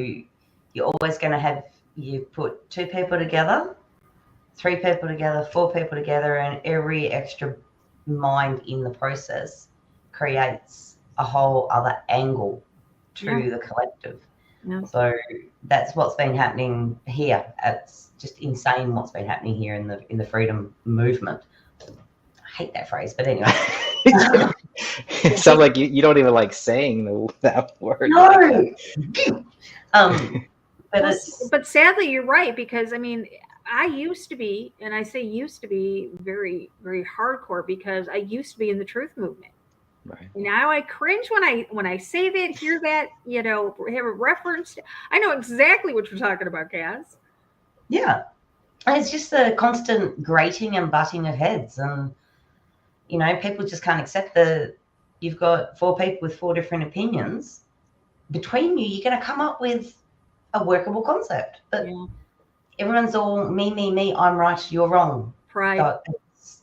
you're always going to have, you put 2 people together, 3 people together, 4 people together, and every extra mind in the process creates a whole other angle to the collective. Yeah. So that's what's been happening here. It's just insane what's been happening here in the freedom movement. I hate that phrase, but anyway. It sounds like you don't even like saying that word. No. But sadly, you're right, because I used to be, and I say used to be very, very hardcore, because I used to be in the truth movement. Right. Now I cringe when I say that, hear that, have a reference. I know exactly what you're talking about, Kaz. Yeah. And it's just the constant grating and butting of heads, and people just can't accept that you've got 4 people with 4 different opinions. Between you, you're going to come up with a workable concept. But Yeah. everyone's all me, I'm right, you're wrong. Pride. So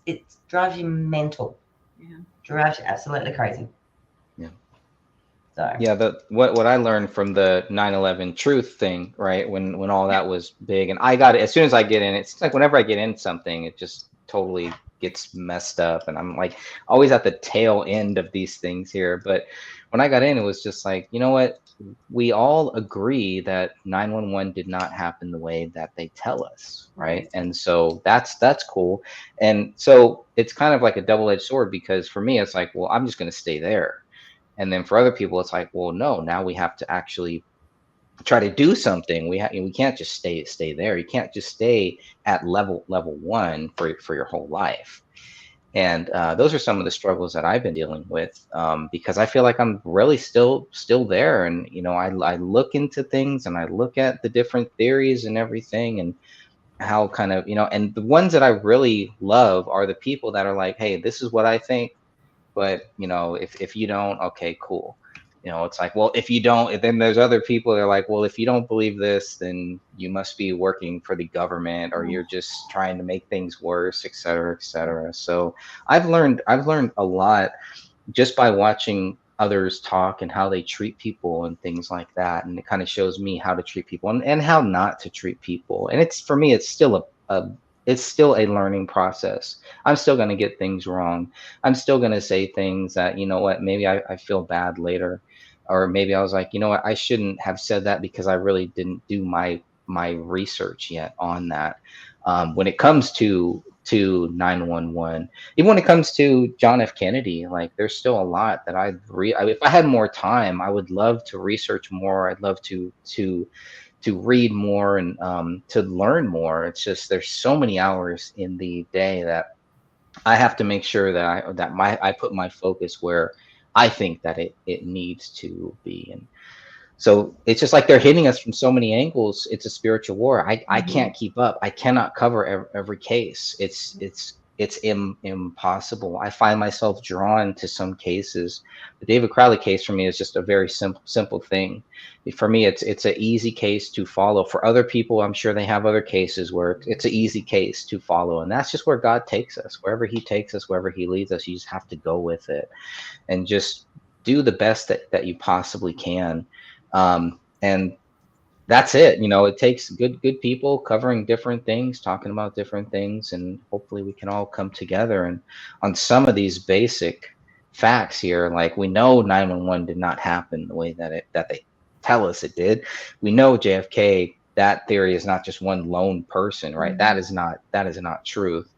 it drives you mental. Yeah. Drives you absolutely crazy. Yeah. So Yeah, what I learned from the 9/11 truth thing, right? When all that was big, and I got it as soon as I get in, it's like whenever I get in something, it just totally gets messed up, and I'm like always at the tail end of these things here. But when I got in, it was just like, you know what? We all agree that 911 did not happen the way that they tell us, right? And so that's cool. And so it's kind of like a double-edged sword, because for me, it's like, well, I'm just going to stay there. And then for other people, it's like, well, no, now we have to actually try to do something. We can't just stay there. You can't just stay at level one for your whole life. And those are some of the struggles that I've been dealing with, because I feel like I'm really still there. And I look into things, and I look at the different theories and everything, and how kind of and the ones that I really love are the people that are like, hey, this is what I think, but if you don't, okay, cool. It's like, well, if you don't, then there's other people that are like, well, if you don't believe this, then you must be working for the government, or you're just trying to make things worse, et cetera, et cetera. So I've learned a lot just by watching others talk and how they treat people and things like that. And it kind of shows me how to treat people, and how not to treat people. And it's, for me, it's still it's still a learning process. I'm still going to get things wrong. I'm still going to say things that, what, maybe I feel bad later, or maybe I was like, what, I shouldn't have said that, because I really didn't do my research yet on that. When it comes to 911, even when it comes to John F. Kennedy, like, there's still a lot that if I had more time, I would love to research more. I'd love to read more, and to learn more. It's just, there's so many hours in the day that I have to make sure that I put my focus where I think that it needs to be. And so it's just like they're hitting us from so many angles. It's a spiritual war. I can't keep up. I cannot cover every case. It's impossible. I find myself drawn to some cases. The David Crowley case for me is just a very simple thing. For me, it's an easy case to follow. For other people, I'm sure they have other cases where it's an easy case to follow, and that's just where God takes us. Wherever He takes us, wherever He leads us, you just have to go with it, and just do the best that you possibly can. And that's it. It takes good people covering different things, talking about different things, and hopefully we can all come together. And on some of these basic facts here, like, we know 911 did not happen the way that they tell us it did. We know JFK, that theory is not just one lone person, right? That is not truth.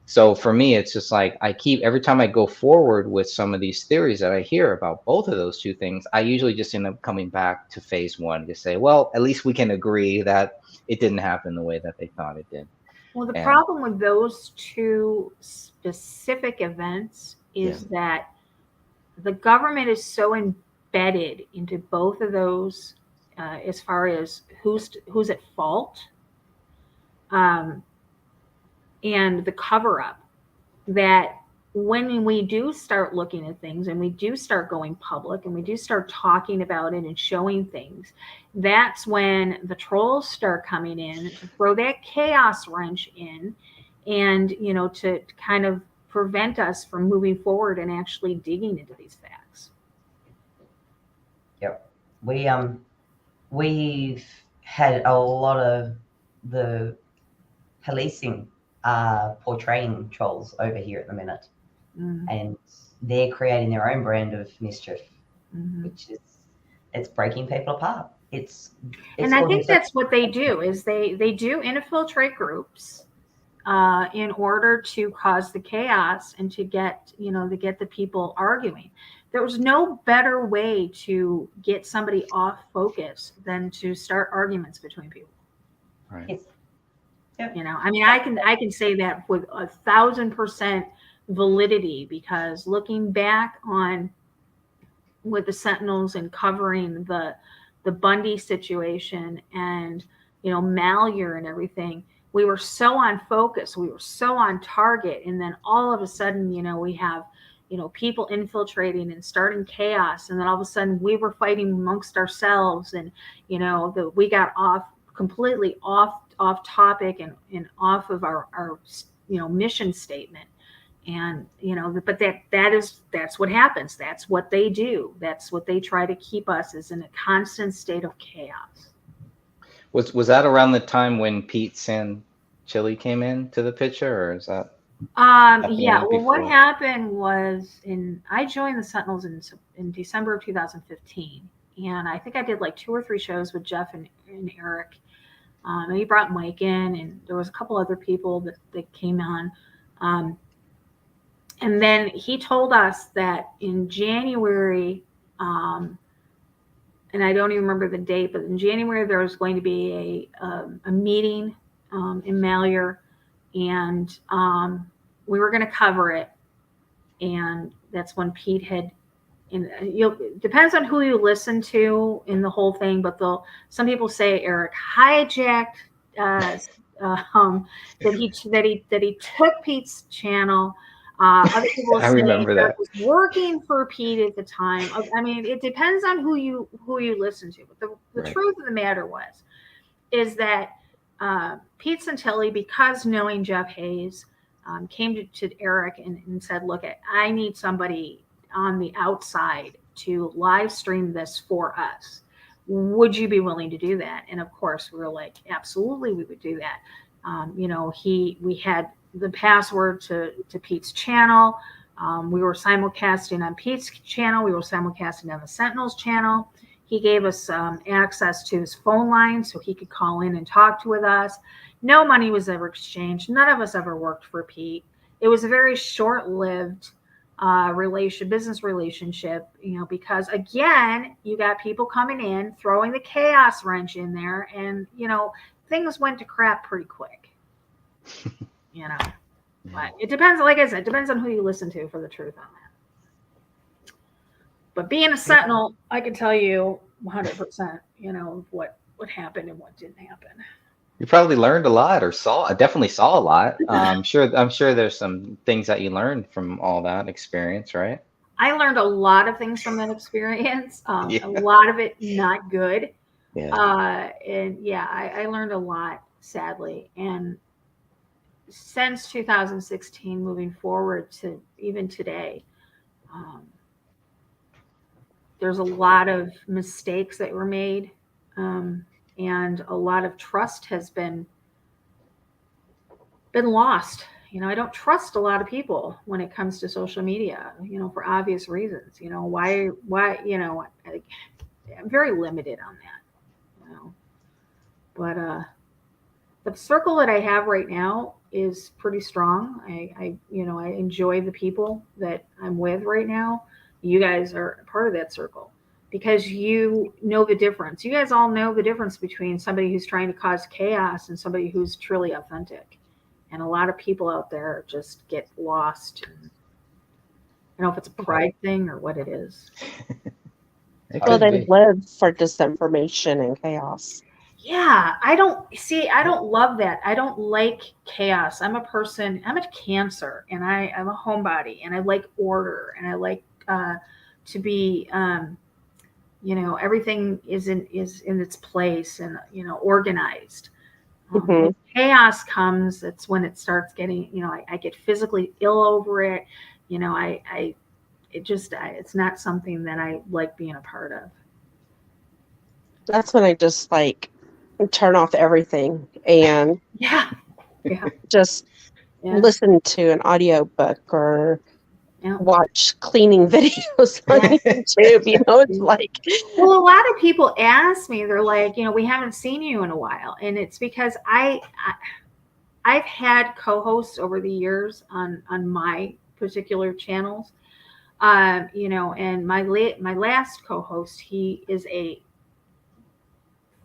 So for me, it's just like, every time I go forward with some of these theories that I hear about both of those two things, I usually just end up coming back to phase one to say, well, at least we can agree that it didn't happen the way that they thought it did. Well, the And problem with those two specific events is that the government is so embedded into both of those, as far as who's at fault, and the cover up, that when we do start looking at things, and we do start going public, and we do start talking about it and showing things, that's when the trolls start coming in to throw that chaos wrench in, and to kind of prevent us from moving forward and actually digging into these facts. Yep. We've had a lot of the policing portraying trolls over here at the minute, and they're creating their own brand of mischief, which is, it's breaking people apart. And I think that's what they do, is they do infiltrate groups in order to cause the chaos, and to get the people arguing. There was no better way to get somebody off focus than to start arguments between people. Right. Yep. I mean, I can say that with 1,000% validity, because looking back on with the Sentinels and covering the Bundy situation, and Malheur and everything, we were so on focus, we were so on target, and then all of a sudden, we have people infiltrating and starting chaos, and then all of a sudden we were fighting amongst ourselves, and we got completely off topic and off of our mission statement. And but that's what happens. That's what they do. That's what they try to keep us, is in a constant state of chaos. Was that around the time when Pete Santilli came into the picture, or is that Yeah, happening well, what before? happened was I joined the Sentinels in December of 2015, and I think I did like 2 or 3 shows with Jeff and Eric. And he brought Mike in, and there was a couple other people that came on. And then he told us that in January, and I don't even remember the date, but in January there was going to be a meeting in Malheur, and we were going to cover it. And that's when Pete had, depends on who you listen to in the whole thing, but some people say Eric hijacked that he took Pete's channel. Other people I say remember Eric that. was working for Pete at the time. I mean, it depends on who you listen to. But the Right. truth of the matter is that Pete Santilli, because knowing Jeff Hayes, came to Eric and said, "Look, I need somebody on the outside to live stream this for us. Would you be willing to do that?" And of course, we were like, "Absolutely, we would do that." We had the password to Pete's channel. We were simulcasting on Pete's channel. We were simulcasting on the Sentinels channel. He gave us access to his phone line so he could call in and talk with us. No money was ever exchanged. None of us ever worked for Pete. It was a very short-lived business relationship, because again, you got people coming in, throwing the chaos wrench in there, and things went to crap pretty quick. But it depends. Like I said, it depends on who you listen to for the truth on that. But being a Sentinel, I can tell you 100%, what happened and what didn't happen. You probably learned a lot, or I definitely saw a lot. I'm sure there's some things that you learned from all that experience, right? I learned a lot of things from that experience. Yeah. A lot of it not good. Yeah. And yeah, I learned a lot, sadly. And since 2016, moving forward to even today, there's a lot of mistakes that were made, and a lot of trust has been lost. I don't trust a lot of people when it comes to social media, for obvious reasons. Why, I'm very limited on that, but the circle that I have right now is pretty strong. I enjoy the people that I'm with right now. You guys are part of that circle because you know the difference. You guys all know the difference between somebody who's trying to cause chaos and somebody who's truly authentic. And a lot of people out there just get lost. I don't know if it's a pride thing or what it is. Well, they live for disinformation and chaos. Yeah, I don't love that. I don't like chaos. I'm a Cancer, and I'm a homebody, and I like order, and I like to be, everything is in its place and, organized. When chaos comes, it's when it starts getting, I get physically ill over it. It's not something that I like being a part of. That's when I just turn off everything and just listen to an audiobook or watch cleaning videos on YouTube. It's like, well, a lot of people ask me, they're like, we haven't seen you in a while, and it's because I've had co-hosts over the years on my particular channels, and my last co-host, he is a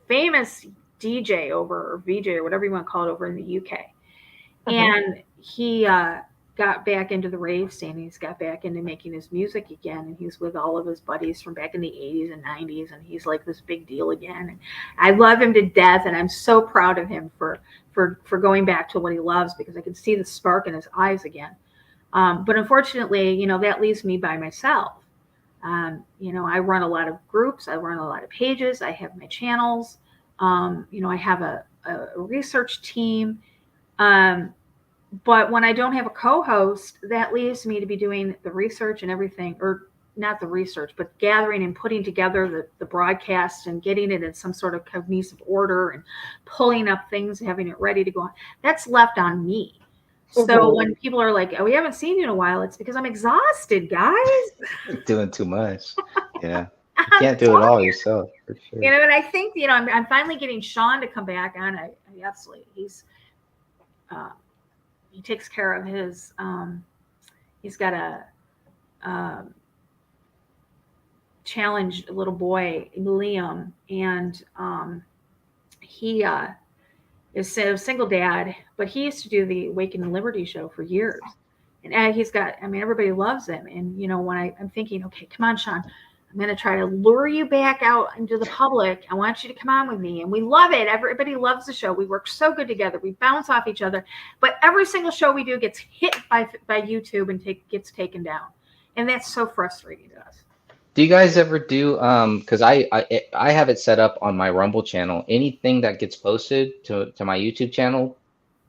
famous DJ or VJ or whatever you want to call it over in the UK. And he got back into the rave scene. He's got back into making his music again, and he's with all of his buddies from back in the 80s and 90s, and he's like this big deal again. And I love him to death, and I'm so proud of him for going back to what he loves, because I can see the spark in his eyes again. But unfortunately, that leaves me by myself. I run a lot of groups, I run a lot of pages, I have my channels, I have a research team. But when I don't have a co-host, that leaves me to be doing the research and everything, or not the research, but gathering and putting together the broadcast and getting it in some sort of cohesive order and pulling up things, having it ready to go on. That's left on me. So when people are like, "Oh, we haven't seen you in a while," it's because I'm exhausted, guys. Doing too much. Yeah. You I'm can't do it all yourself, for sure. And I think, I'm finally getting Sean to come back on. I absolutely, he takes care of his, he's got a challenged little boy, Liam, and he is a single dad, but he used to do the Awaken Liberty show for years. And he's got, everybody loves him. And, when I'm thinking, okay, come on, Sean, I'm going to try to lure you back out into the public. I want you to come on with me. And we love it. Everybody loves the show. We work so good together. We bounce off each other. But every single show we do gets hit by YouTube and gets taken down. And that's so frustrating to us. Do you guys ever do, because I have it set up on my Rumble channel. Anything that gets posted to my YouTube channel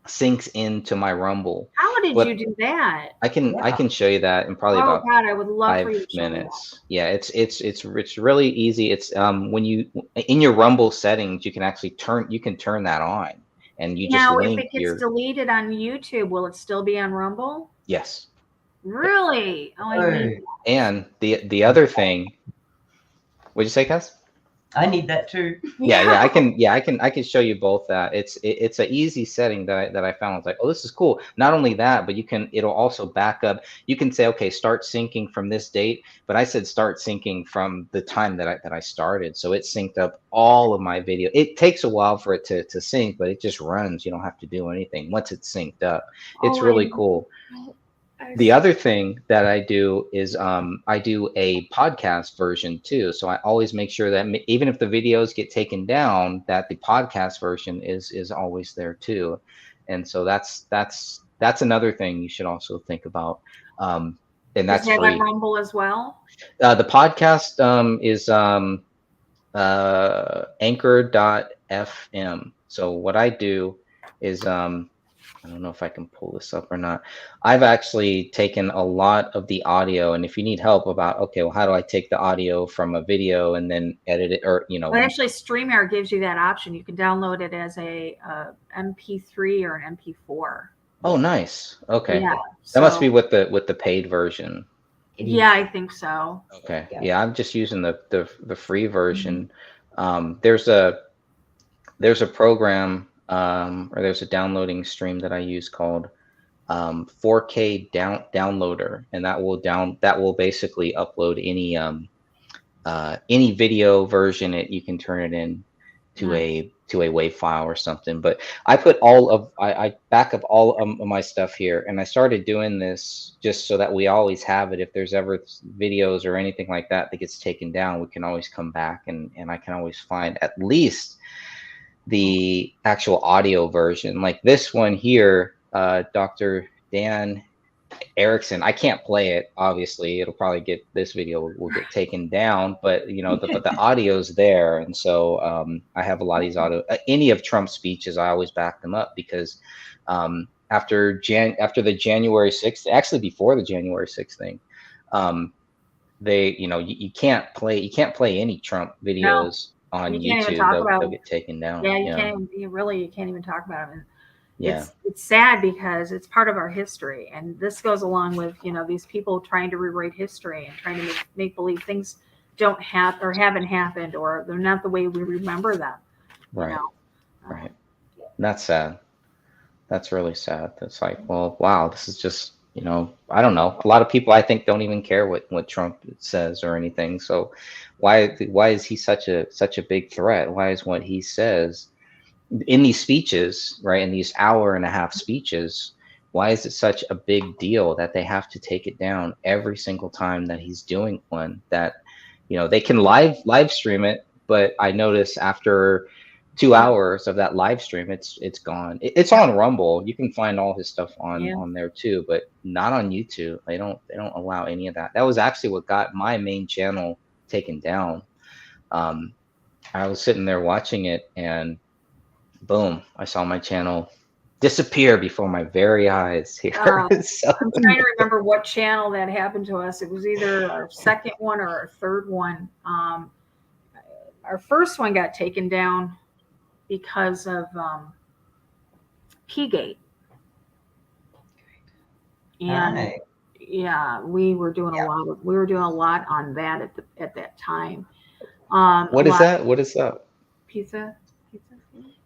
syncs into my Rumble. How did you do that? I can show you that in probably about God, I would love 5 minutes. Yeah, it's really easy. It's when you in your Rumble settings, you can actually turn that on, and you just link if it gets deleted on YouTube, will it still be on Rumble? Yes. Really? Oh, I need that. And the other thing, what'd you say, Cass? I need that too. Yeah, I can show you both that. It's an easy setting that I found. It's like, oh, this is cool. Not only that, but it'll also back up. You can say, okay, start syncing from this date, but I said start syncing from the time that I started. So it synced up all of my video. It takes a while for it to sync, but it just runs. You don't have to do anything once it's synced up. It's really cool. The other thing that I do is I do a podcast version too. So I always make sure that even if the videos get taken down, that the podcast version is always there too. And so that's another thing you should also think about. And that's free. On Rumble as well? The podcast is anchor.fm. So what I do is I don't know if I can pull this up or not. I've actually taken a lot of the audio, and if you need help about, okay, well, how do I take the audio from a video and then edit it, or Well, actually, StreamYard gives you that option. You can download it as a MP3 or an MP4. Oh, nice. Okay. Yeah. That must be with the paid version. Yeah, I think so. Okay. Yeah, I'm just using the free version. There's a program. Or there's a downloading stream that I use called 4K downloader, and that will basically upload any video version. You can turn it in to a WAV file or something. But I put I back up all of my stuff here, and I started doing this just so that we always have it. If there's ever videos or anything like that gets taken down, we can always come back and I can always find at least the actual audio version. Like this one here, Dr. Dan Erickson. I can't play it, obviously. It'll probably this video will get taken down, but but the audio's there. And so I have a lot of these audio, any of Trump's speeches, I always back them up because after the January 6th, actually before the January 6th thing, they, you can't play any Trump videos. On YouTube, they'll get taken down. Yeah, you can't even talk about them. And it's sad because it's part of our history, and this goes along with these people trying to rewrite history and trying to make believe things don't have or haven't happened, or they're not the way we remember them. Right. Right. That's sad. That's really sad. It's like, well, wow, this is just I don't know. A lot of people I think don't even care what Trump says or anything. So why is he such a big threat? Why is what he says in these speeches, right, in these hour-and-a-half speeches, why is it such a big deal that they have to take it down every single time that he's doing one? That they can live stream it, but I notice after 2 hours of that live stream, it's gone. It's on Rumble. You can find all his stuff Yeah. on there too, but not on YouTube. They don't allow any of that. That was actually what got my main channel taken down. I was sitting there watching it, and boom, I saw my channel disappear before my very eyes here. So, I'm trying to remember what channel that happened to us. It was either our second one or our third one. Our first one got taken down because of P-gate. And Right. yeah, we were doing a lot on that at that time. what is that? What is that? Pizza.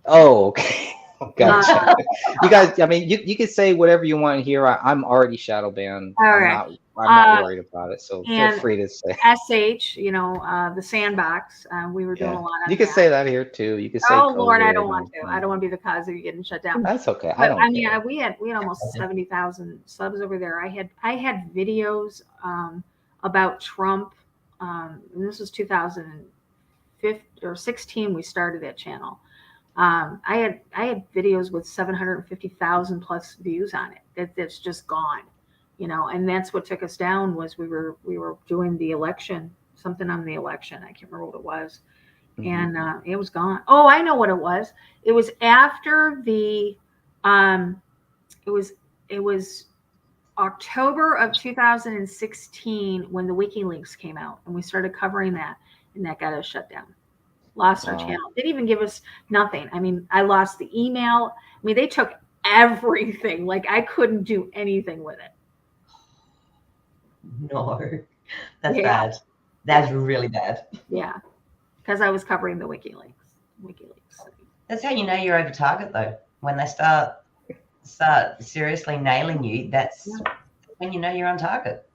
Oh, okay. Gotcha. You guys, I mean, you can say whatever you want here. I'm already shadow banned. All I'm right. not worried about it. So feel And free to say. SH, the sandbox. We were doing a lot on You can that. say that here too. You can say. Oh Lord, I COVID don't want to. I don't want to be the cause of you getting shut down. That's okay. But, I mean, care. we had almost 70,000 subs over there. I had videos about Trump. And this was 2015 or 16. We started that channel. I had videos with 750,000 plus views on it. That's just gone, and that's what took us down. Was we were doing the election, something on the election. I can't remember what it was. And it was gone. Oh, I know what it was. It was after the, it was October of 2016 when the WikiLeaks came out, and we started covering that, and that got us shut down. Lost our channel. Didn't even give us nothing. I mean, I lost the email. I mean, they took everything. Like I couldn't do anything with it. No, that's bad. That's really bad. Yeah. Because I was covering the WikiLeaks. That's how you know you're over target, though. When they start seriously nailing you, that's when you know you're on target.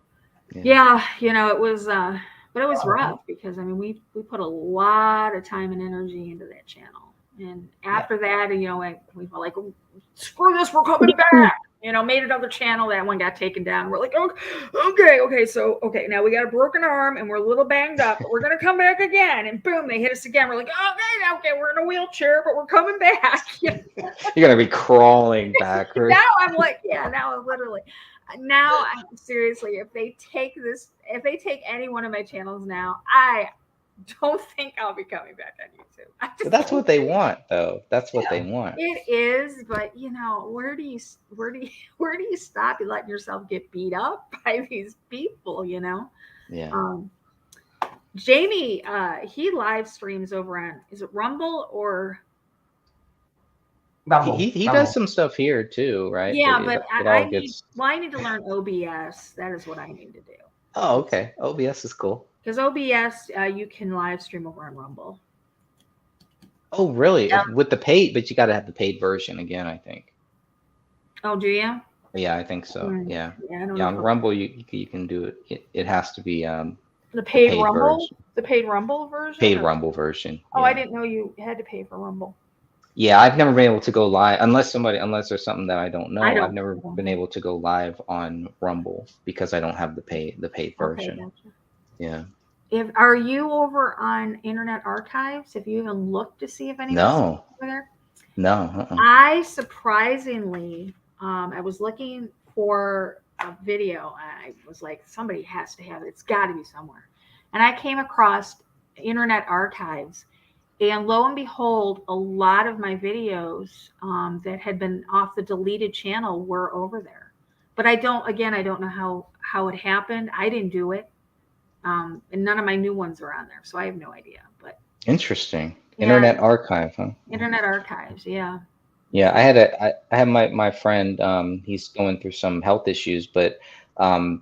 Yeah, it was, but it was rough because I mean we put a lot of time and energy into that channel, and after that, we were like, screw this, we're coming back. Made another channel. That one got taken down. We're like, okay, so now we got a broken arm and we're a little banged up, but we're gonna come back again. And boom, they hit us again. We're like, okay, we're in a wheelchair, but we're coming back. You're gonna be crawling backwards. Now I'm like, literally. Now, seriously, if they take any one of my channels now, I don't think I'll be coming back on YouTube. But that's what they want, though. That's what they want. It is, but where do you stop? You letting yourself get beat up by these people, Yeah. Jamie, he live streams over on, is it Rumble or? Rumble. He does some stuff here too, right? Yeah, but I need to learn OBS. That is what I need to do. Oh, okay. OBS is cool. Because OBS, you can live stream over on Rumble. Oh, really? Yeah. With the paid, but you got to have the paid version again, I think. Oh, do you? Yeah, I think so. Yeah. Yeah, I don't know. On Rumble, you can do it. It has to be the paid Rumble version. The paid Rumble version. Paid Rumble version. Oh, yeah. I didn't know you had to pay for Rumble. Yeah, I've never been able to go live unless there's something that I don't know. I've never been able to go live on Rumble because I don't have the paid version. Okay, gotcha. Yeah. Are you over on Internet Archives? Have you even looked to see if anyone's over there? No. I surprisingly, I was looking for a video. I was like, somebody has to have it. It's got to be somewhere. And I came across Internet Archives. And lo and behold, a lot of my videos that had been off the deleted channel were over there. But I don't know how it happened. I didn't do it. And none of my new ones are on there. So I have no idea. But interesting. Internet Archive, huh? Internet Archives, yeah. Yeah, I had my friend, he's going through some health issues, but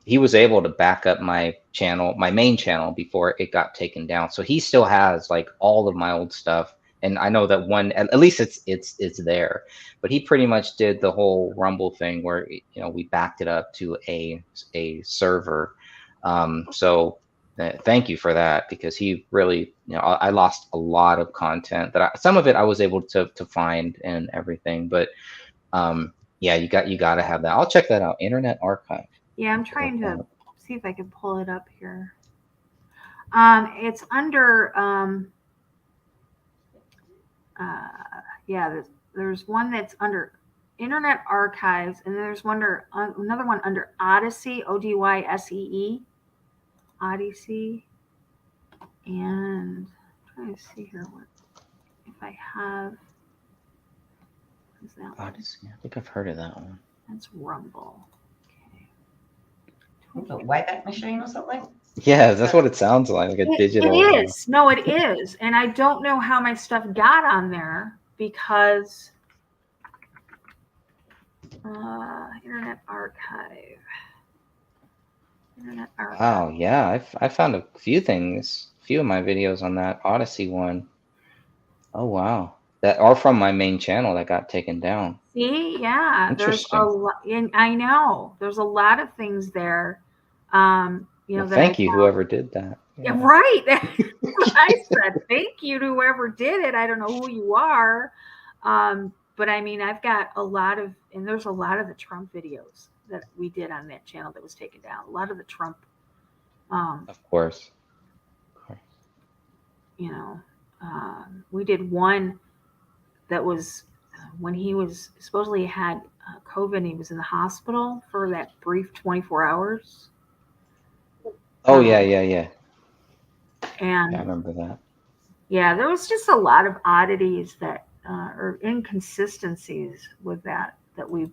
he was able to back up my channel, my main channel, before it got taken down. So he still has like all of my old stuff, and I know that at least it's there. But he pretty much did the whole Rumble thing where we backed it up to a server. So thank you for that, because he really, I lost a lot of content that some of it I was able to find and everything, but yeah, you got to have that. I'll check that out. Internet Archive. Yeah, I'm trying to see if I can pull it up here. It's under Yeah, there's one that's under Internet Archives, and then there's another one under Odyssey, Odyssee, Odyssey, and I'm trying to see here what if I have. Is that one? Odyssey. I think I've heard of that one. That's Rumble. A Wayback Machine or something? Yeah, that's what it sounds like a digital. It is. No, it is. And I don't know how my stuff got on there because Internet Archive. Wow, yeah, I found a few things, a few of my videos on that Odyssey one. Oh wow, that are from my main channel that got taken down. See, yeah, there's a Interesting. lot. I know there's a lot of things there. Well, thank you, whoever did that. Yeah, right. I said thank you to whoever did it. I don't know who you are, but I mean, I've got a lot of, and there's a lot of the Trump videos that we did on that channel that was taken down. A lot of the Trump. Of course. You know, we did one that was when he was supposedly had COVID and he was in the hospital for that brief 24 hours. Oh, yeah. And I remember that. Yeah, there was just a lot of oddities that or inconsistencies with that we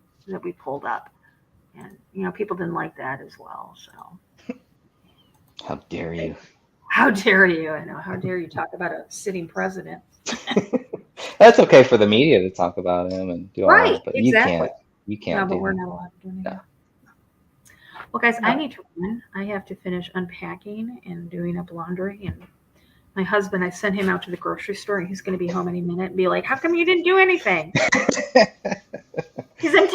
pulled up. And, you know, people didn't like that as well. So how dare you? How dare you? I know. How dare you talk about a sitting president? That's okay for the media to talk about him and do all that, but exactly. You can't. No, but we're not allowed to do anything. No. Well, guys, I need to run. I have to finish unpacking and doing up laundry. And my husband, I sent him out to the grocery store, and he's going to be home any minute and be like, "How come you didn't do anything?" Because I'm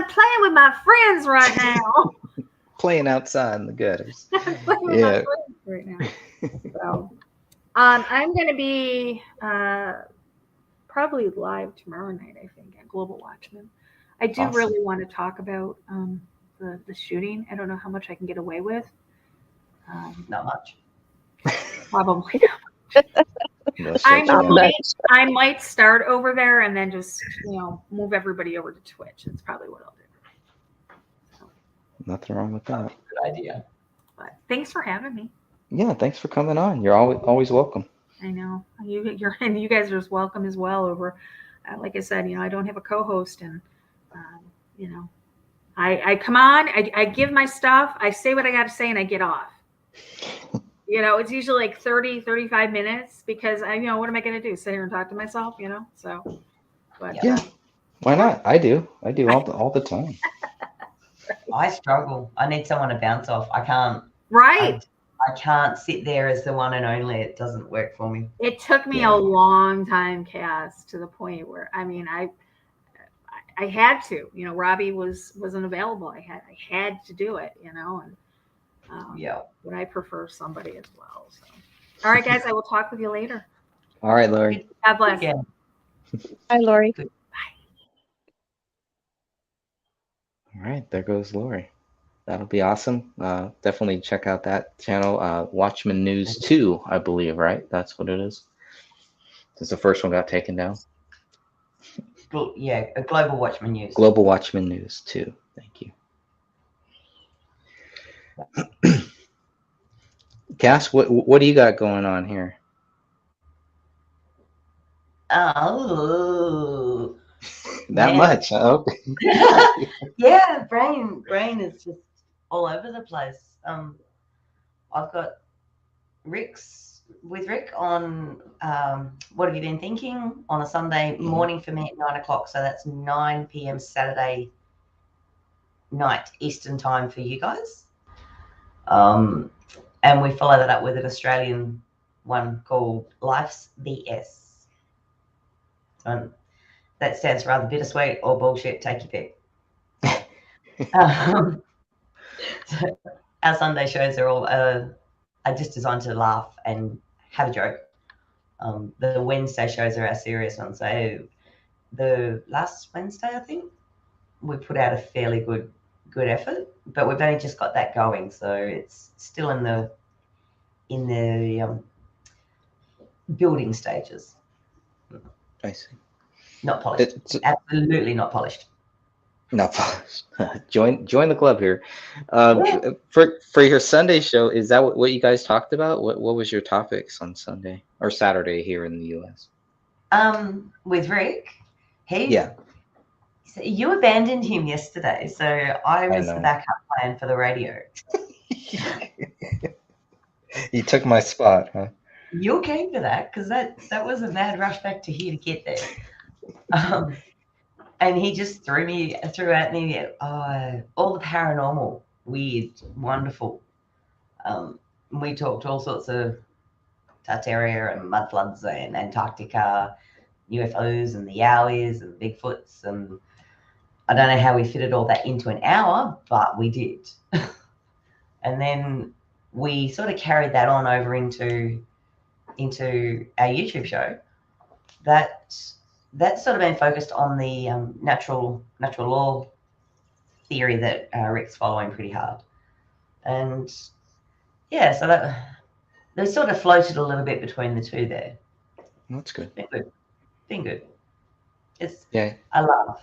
playing with my friends right now. Playing outside in the gutters. Playing with my friends right now. So, I'm going to be probably live tomorrow night, I think, at Global Watchman. I do really want to talk about the shooting. I don't know how much I can get away with. Not much. Probably not. I might start over there and then just, move everybody over to Twitch. That's probably what I'll do. So. Nothing wrong with that. Good idea. But thanks for having me. Yeah, thanks for coming on. You're always welcome. I know and you guys are as welcome as well. Over, like I said, I don't have a co-host, and I come on, I give my stuff, I say what I got to say, and I get off. It's usually like 30, 35 minutes because what am I going to do? Sit here and talk to myself, So, but yeah, why not? I do all the time. I struggle. I need someone to bounce off. I can't. Right. I can't sit there as the one and only. It doesn't work for me. It took me a long time, Cass, to the point where I had to. Robbie wasn't available. I had to do it. And but I prefer somebody as well. So, all right, guys, I will talk with you later. All right, Lori. God bless. Yeah. Bye, Lori. Bye. All right, there goes Lori. That'll be awesome. Definitely check out that channel, Watchman News 2, I believe, right? That's what it is. Since the first one got taken down. Yeah, a Global Watchman News. Global Watchman News 2. Thank you. Cass, what do you got going on here? Oh, that much? Okay. Yeah, brain is just all over the place. I've got Rick on What Have You Been Thinking on a Sunday morning for me at 9:00. So that's 9 p.m. Saturday night Eastern time for you guys. And we follow that up with an Australian one called Life's BS. That stands for either bittersweet or bullshit. Take your pick. So our Sunday shows are all are just designed to laugh and have a joke. The Wednesday shows are our serious ones. So the last Wednesday, I think, we put out a fairly good effort, but we've only just got that going, so it's still in the building stages. I see. Not polished. It's Absolutely not polished. not polished. Join the club here. For your Sunday show, is that what you guys talked about? What was your topics on Sunday or Saturday here in the U.S.? With Rick, Yeah, you abandoned him yesterday, so I I was the know. backup plan for the radio. You took my spot, huh? You okay for that? Because that was a mad rush back to here to get there. And he just threw at me all the paranormal, weird, wonderful. We talked all sorts of Tartaria and mud floods and Antarctica, UFOs and the Yowies and Bigfoots, and I don't know how we fitted all that into an hour, but we did. And then we sort of carried that on over into our YouTube show. That's sort of been focused on the natural law theory that Rick's following pretty hard, and yeah, so that they sort of floated a little bit between the two there. That's good. Been good. It's Yeah. I love.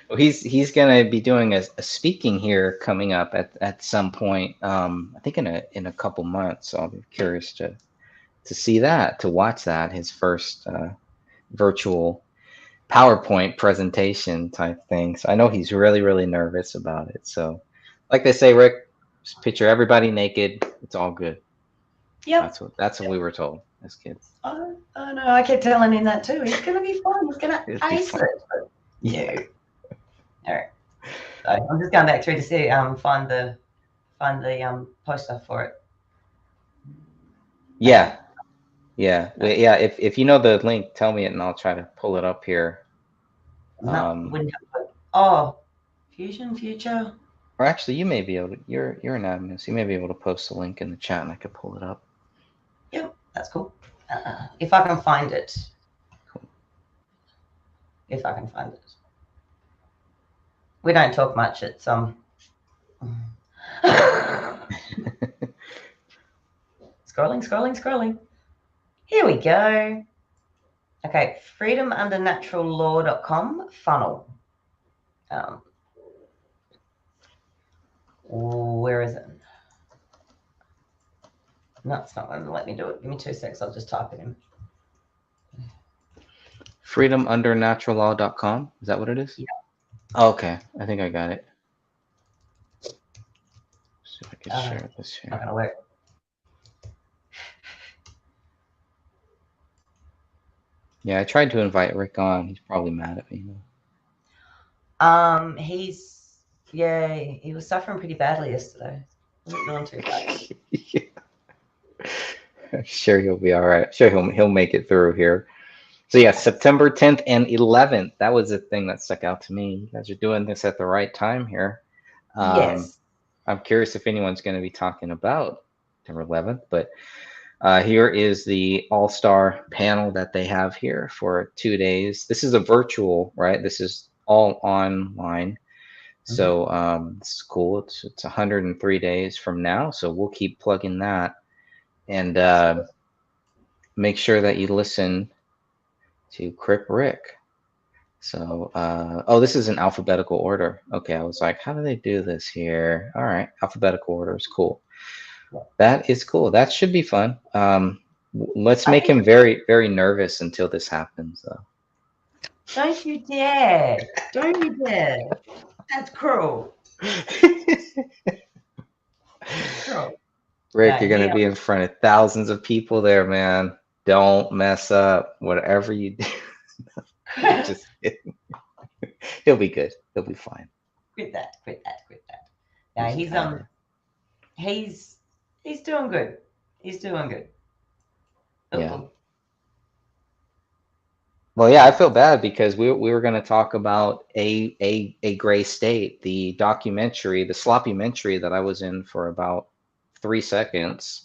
Well, he's gonna be doing a speaking here coming up at some point. I think in a couple months. So I'll be curious to see that, to watch that, his first virtual PowerPoint presentation type thing. So I know he's really, really nervous about it. So like they say, Rick, just picture everybody naked. It's all good. Yep. That's what we were told as kids. Oh no, I kept telling him that too. He's gonna be fine. He's gonna ace it. Yeah. All right. So I'm just going back through to see find the poster for it. Yeah. If you know the link, tell me it and I'll try to pull it up here. Fusion Future. Or actually, you may be able to. You're an admin, so you may be able to post a link in the chat and I could pull it up. Yep, that's cool. If I can find it. Cool. If I can find it. We don't talk much. It's Scrolling. Here we go. Okay, freedomundernaturallaw.com funnel. Where is it? No, it's not going to let me do it. Give me 2 seconds. I'll just type it in. freedomundernaturallaw.com. Is that what it is? Yeah. Oh, okay, I think I got it. See if I can share this here. Not going to work. Yeah, I tried to invite Rick on. He's probably mad at me. He was suffering pretty badly yesterday. Wasn't doing too bad. I'm sure he'll be all right. I'm sure he'll make it through here. So yeah, September 10th and 11th. That was the thing that stuck out to me. You guys are doing this at the right time here. Yes. I'm curious if anyone's going to be talking about September 11th, but here is the all-star panel that they have here for 2 days. This is a virtual, right? This is all online. So it's cool. It's 103 days from now. So we'll keep plugging that and make sure that you listen to Crip Rick. So, this is in alphabetical order. Okay, I was like, how do they do this here? All right, alphabetical order is cool. That is cool. That should be fun. Let's make him very, very nervous until this happens, though. Don't you dare. Don't you dare. That's cruel. Rick, you're going to be in front of thousands of people there, man. Don't mess up. Whatever you do. Just kidding. He'll be good. He'll be fine. Quit that. No, he's doing good. He's doing good. Yeah. Well, yeah, I feel bad because we were going to talk about a gray state, the documentary, the sloppy-mentary that I was in for about 3 seconds.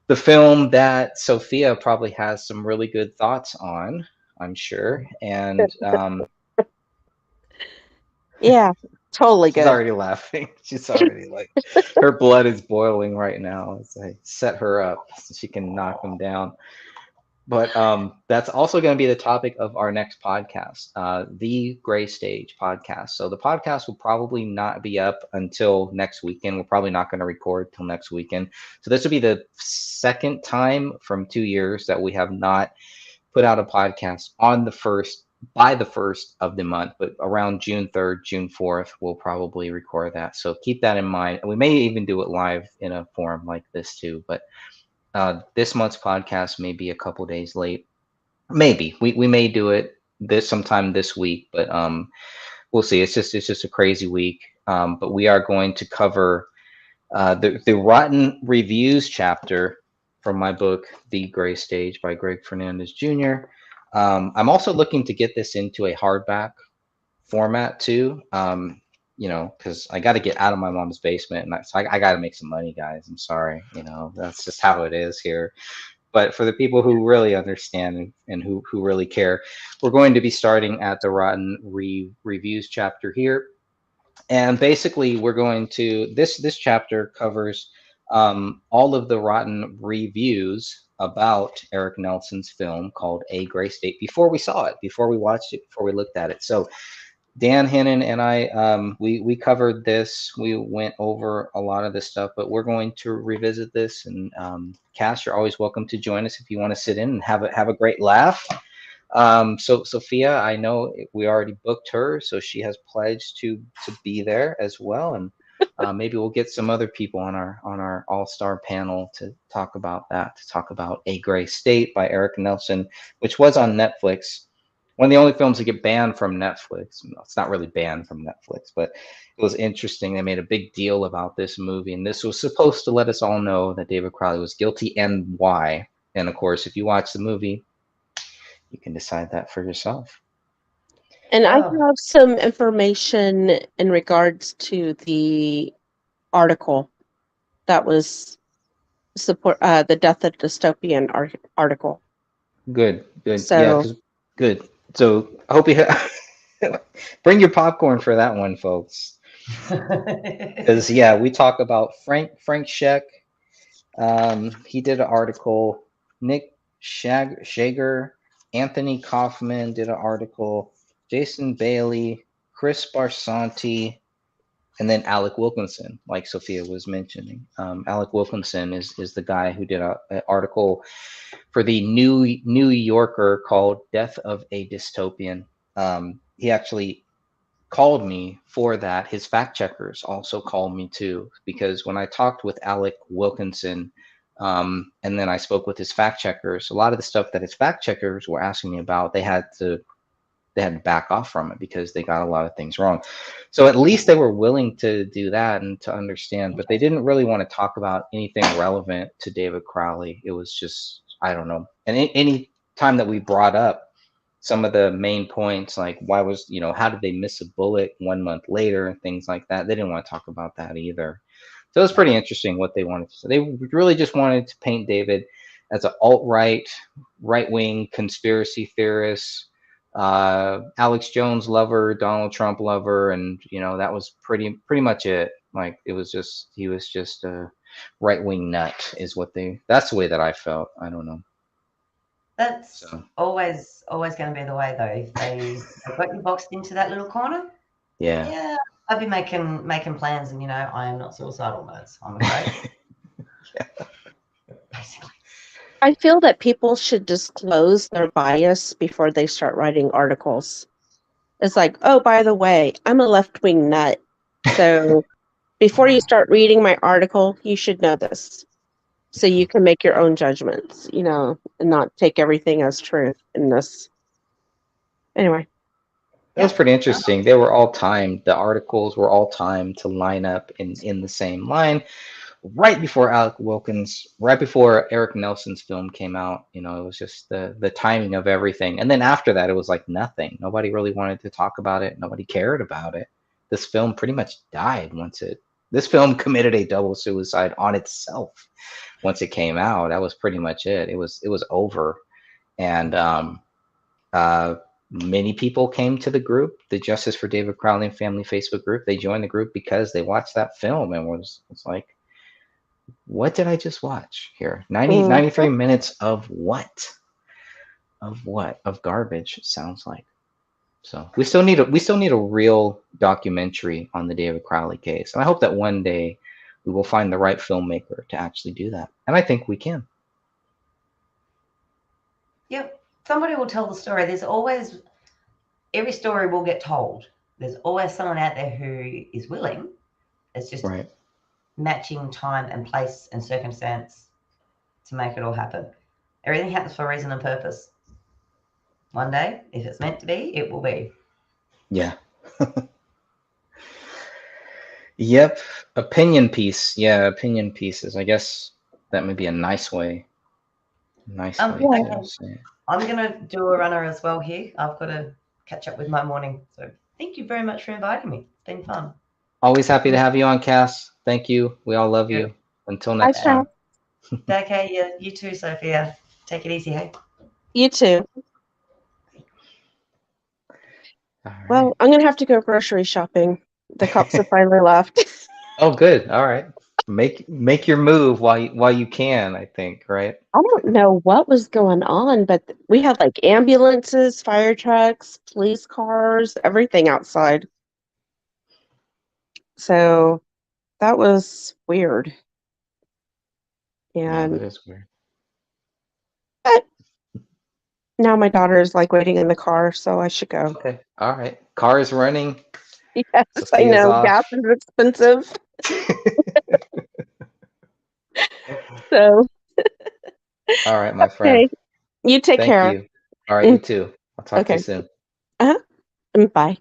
The film that Sophia probably has some really good thoughts on, I'm sure. And yeah, totally good. She's already laughing. She's already like, her blood is boiling right now as I set her up so she can knock him down. But that's also going to be the topic of our next podcast, the Gray Stage podcast. So the podcast will probably not be up until next weekend. We're probably not going to record till next weekend. So this will be the second time from 2 years that we have not put out a podcast on the first by the first of the month, but around June 3rd, June 4th, we'll probably record that. So keep that in mind. We may even do it live in a forum like this too, but this month's podcast may be a couple days late. Maybe we may do it this sometime this week, but we'll see. It's just a crazy week. But we are going to cover the Rotten Reviews chapter from my book, The Gray Stage by Greg Fernandez Jr. I'm also looking to get this into a hardback format too. Because I got to get out of my mom's basement, and I got to make some money, guys. I'm sorry, that's just how it is here. But for the people who really understand and who really care, we're going to be starting at the Rotten Reviews chapter here. And basically, we're going to this chapter covers all of the Rotten reviews about Eric Nelson's film called A Gray State before we saw it, before we watched it, before we looked at it. So Dan Hennon and I, we covered this. We went over a lot of this stuff, but we're going to revisit this. And Cass, you're always welcome to join us if you want to sit in and have a great laugh. So Sophia, I know we already booked her, so she has pledged to be there as well. And maybe we'll get some other people on our all-star panel to talk about that, to talk about A Gray State by Eric Nelson, which was on Netflix. One of the only films that get banned from Netflix. It's not really banned from Netflix, but it was interesting. They made a big deal about this movie, and this was supposed to let us all know that David Crowley was guilty and why. And of course, if you watch the movie, you can decide that for yourself. And I have some information in regards to the article that was the Death of Dystopian article. Good. So, yeah, good. So I hope you bring your popcorn for that one, folks. Because we talk about Frank Scheck. He did an article. Nick Shager, Anthony Kaufman did an article. Jason Bailey, Chris Barsanti, and then Alec Wilkinson, like Sophia was mentioning. Alec Wilkinson is the guy who did an article for the New Yorker called Death of a Dystopian. He actually called me for that. His fact checkers also called me too, because when I talked with Alec Wilkinson, and then I spoke with his fact checkers, a lot of the stuff that his fact checkers were asking me about, they had to back off from it because they got a lot of things wrong. So at least they were willing to do that and to understand, but they didn't really want to talk about anything relevant to David Crowley. It was just, I don't know. And any time that we brought up some of the main points, like how did they miss a bullet 1 month later and things like that, they didn't want to talk about that either. So it was pretty interesting what they wanted to say. They really just wanted to paint David as an alt-right, right-wing conspiracy theorist, Alex Jones lover, Donald Trump lover, and that was pretty much it. Like he was just a right-wing nut that's the way that I felt. I don't know. That's always going to be the way though. If they got you boxed into that little corner, yeah, I'd be making plans, and I am not suicidal, mates, I'm afraid. Basically. I feel that people should disclose their bias before they start writing articles. It's like, oh, by the way, I'm a left-wing nut. So before you start reading my article, you should know this. So you can make your own judgments, and not take everything as truth in this. Anyway. That was pretty interesting. They were all timed. The articles were all timed to line up in the same line. Right before Eric Nelson's film came out, it was just the timing of everything. And then after that, it was like nothing. Nobody really wanted to talk about it. Nobody cared about it. This film pretty much died this film committed a double suicide on itself once it came out. That was pretty much it. It was over. And many people came to the group, the Justice for David Crowley and Family Facebook group. They joined the group because they watched that film and was like, what did I just watch here? 93 minutes of what? of what? Of garbage, it sounds like. So we still need a real documentary on the David Crowley case. And I hope that one day we will find the right filmmaker to actually do that. And I think we can. Yep. Somebody will tell the story. There's always, every story will get told. There's always someone out there who is willing. It's just Right. matching time and place and circumstance to make it all happen. Everything happens for a reason and purpose. One day, if it's meant to be, it will be. Yeah. Yep. Opinion piece. Yeah, opinion pieces. I guess that may be a nice way. Nice way Okay. to say it. I'm going to do a runner as well here. I've got to catch up with my morning. So thank you very much for inviting me. It's been fun. Always happy to have you on, Cass. Thank you. We all love you. Until next Cass. time. Okay, yeah, you too, Sophia. Take it easy, hey? You too. All right. Well, I'm gonna have to go grocery shopping. The cops have finally left. Oh, good. All right. Make your move while you can, I think, right? I don't know what was going on, but we had like ambulances, fire trucks, police cars, everything outside. So that was weird. Yeah, And that is weird. but now my daughter is like waiting in the car, so I should go. Okay. All right. Car is running. Yes, I Sophia's know. off. Gas is expensive. So All right, my friend. okay. You take Thank care. you. All right, you too. I'll talk to you Okay. soon. Bye.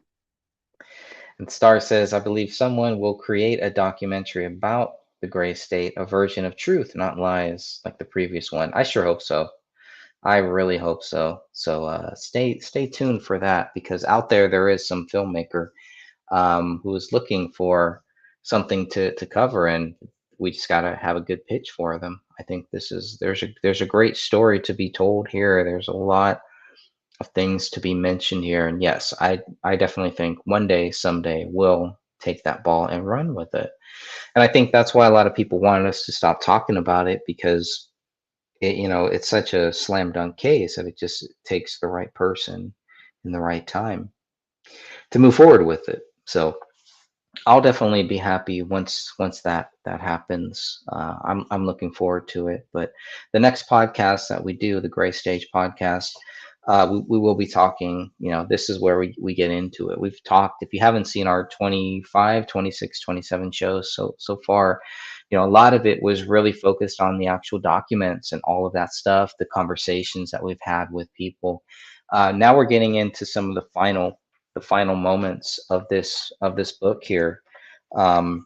And Star says, I believe someone will create a documentary about the gray state, a version of truth, not lies, like the previous one. I sure hope so. I really hope so. So stay tuned for that, because out there is some filmmaker who is looking for something to cover, and we just gotta have a good pitch for them. I think there's a great story to be told here. There's a lot of things to be mentioned here, and yes, I definitely think one day, someday, we'll take that ball and run with it. And I think that's why a lot of people wanted us to stop talking about it, because it's such a slam dunk case that it just takes the right person in the right time to move forward with it. So I'll definitely be happy once that happens. I'm looking forward to it. But the next podcast that we do, the Gray Stage podcast, we will be talking. This is where we get into it. We've talked. If you haven't seen our 25, 26, 27 shows so far, a lot of it was really focused on the actual documents and all of that stuff, the conversations that we've had with people. Now we're getting into some of the final moments of this book here, and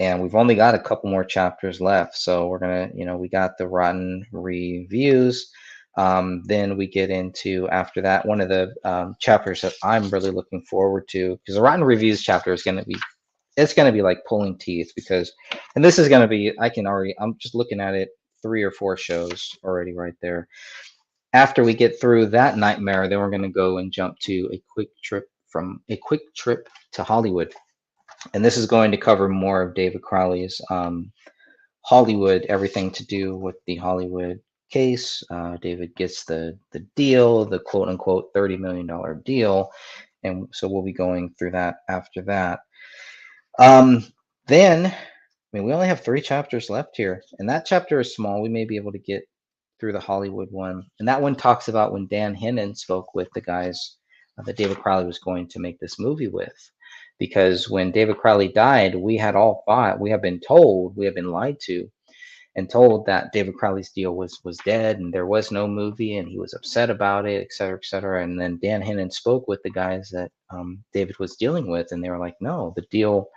we've only got a couple more chapters left. So we're gonna, we got the rotten reviews. Then we get into, after that, one of the chapters that I'm really looking forward to, because the rotten reviews chapter is gonna be, it's gonna be like pulling teeth, because, and this is gonna be, I'm just looking at it, 3 or 4 shows already right there. After we get through that nightmare, then we're going to go and jump to a quick trip to Hollywood. And this is going to cover more of David Crowley's Hollywood, everything to do with the Hollywood case. David gets the deal, the quote unquote $30 million deal. And so we'll be going through that after that. Then, we only have 3 chapters left here, and that chapter is small. We may be able to get through the Hollywood one. And that one talks about when Dan Hinnon spoke with the guys that David Crowley was going to make this movie with. Because when David Crowley died, we had all thought, we have been lied to, and told that David Crowley's deal was dead and there was no movie, and he was upset about it, et cetera, et cetera. And then Dan Hinnon spoke with the guys that David was dealing with, and they were like, no, the deal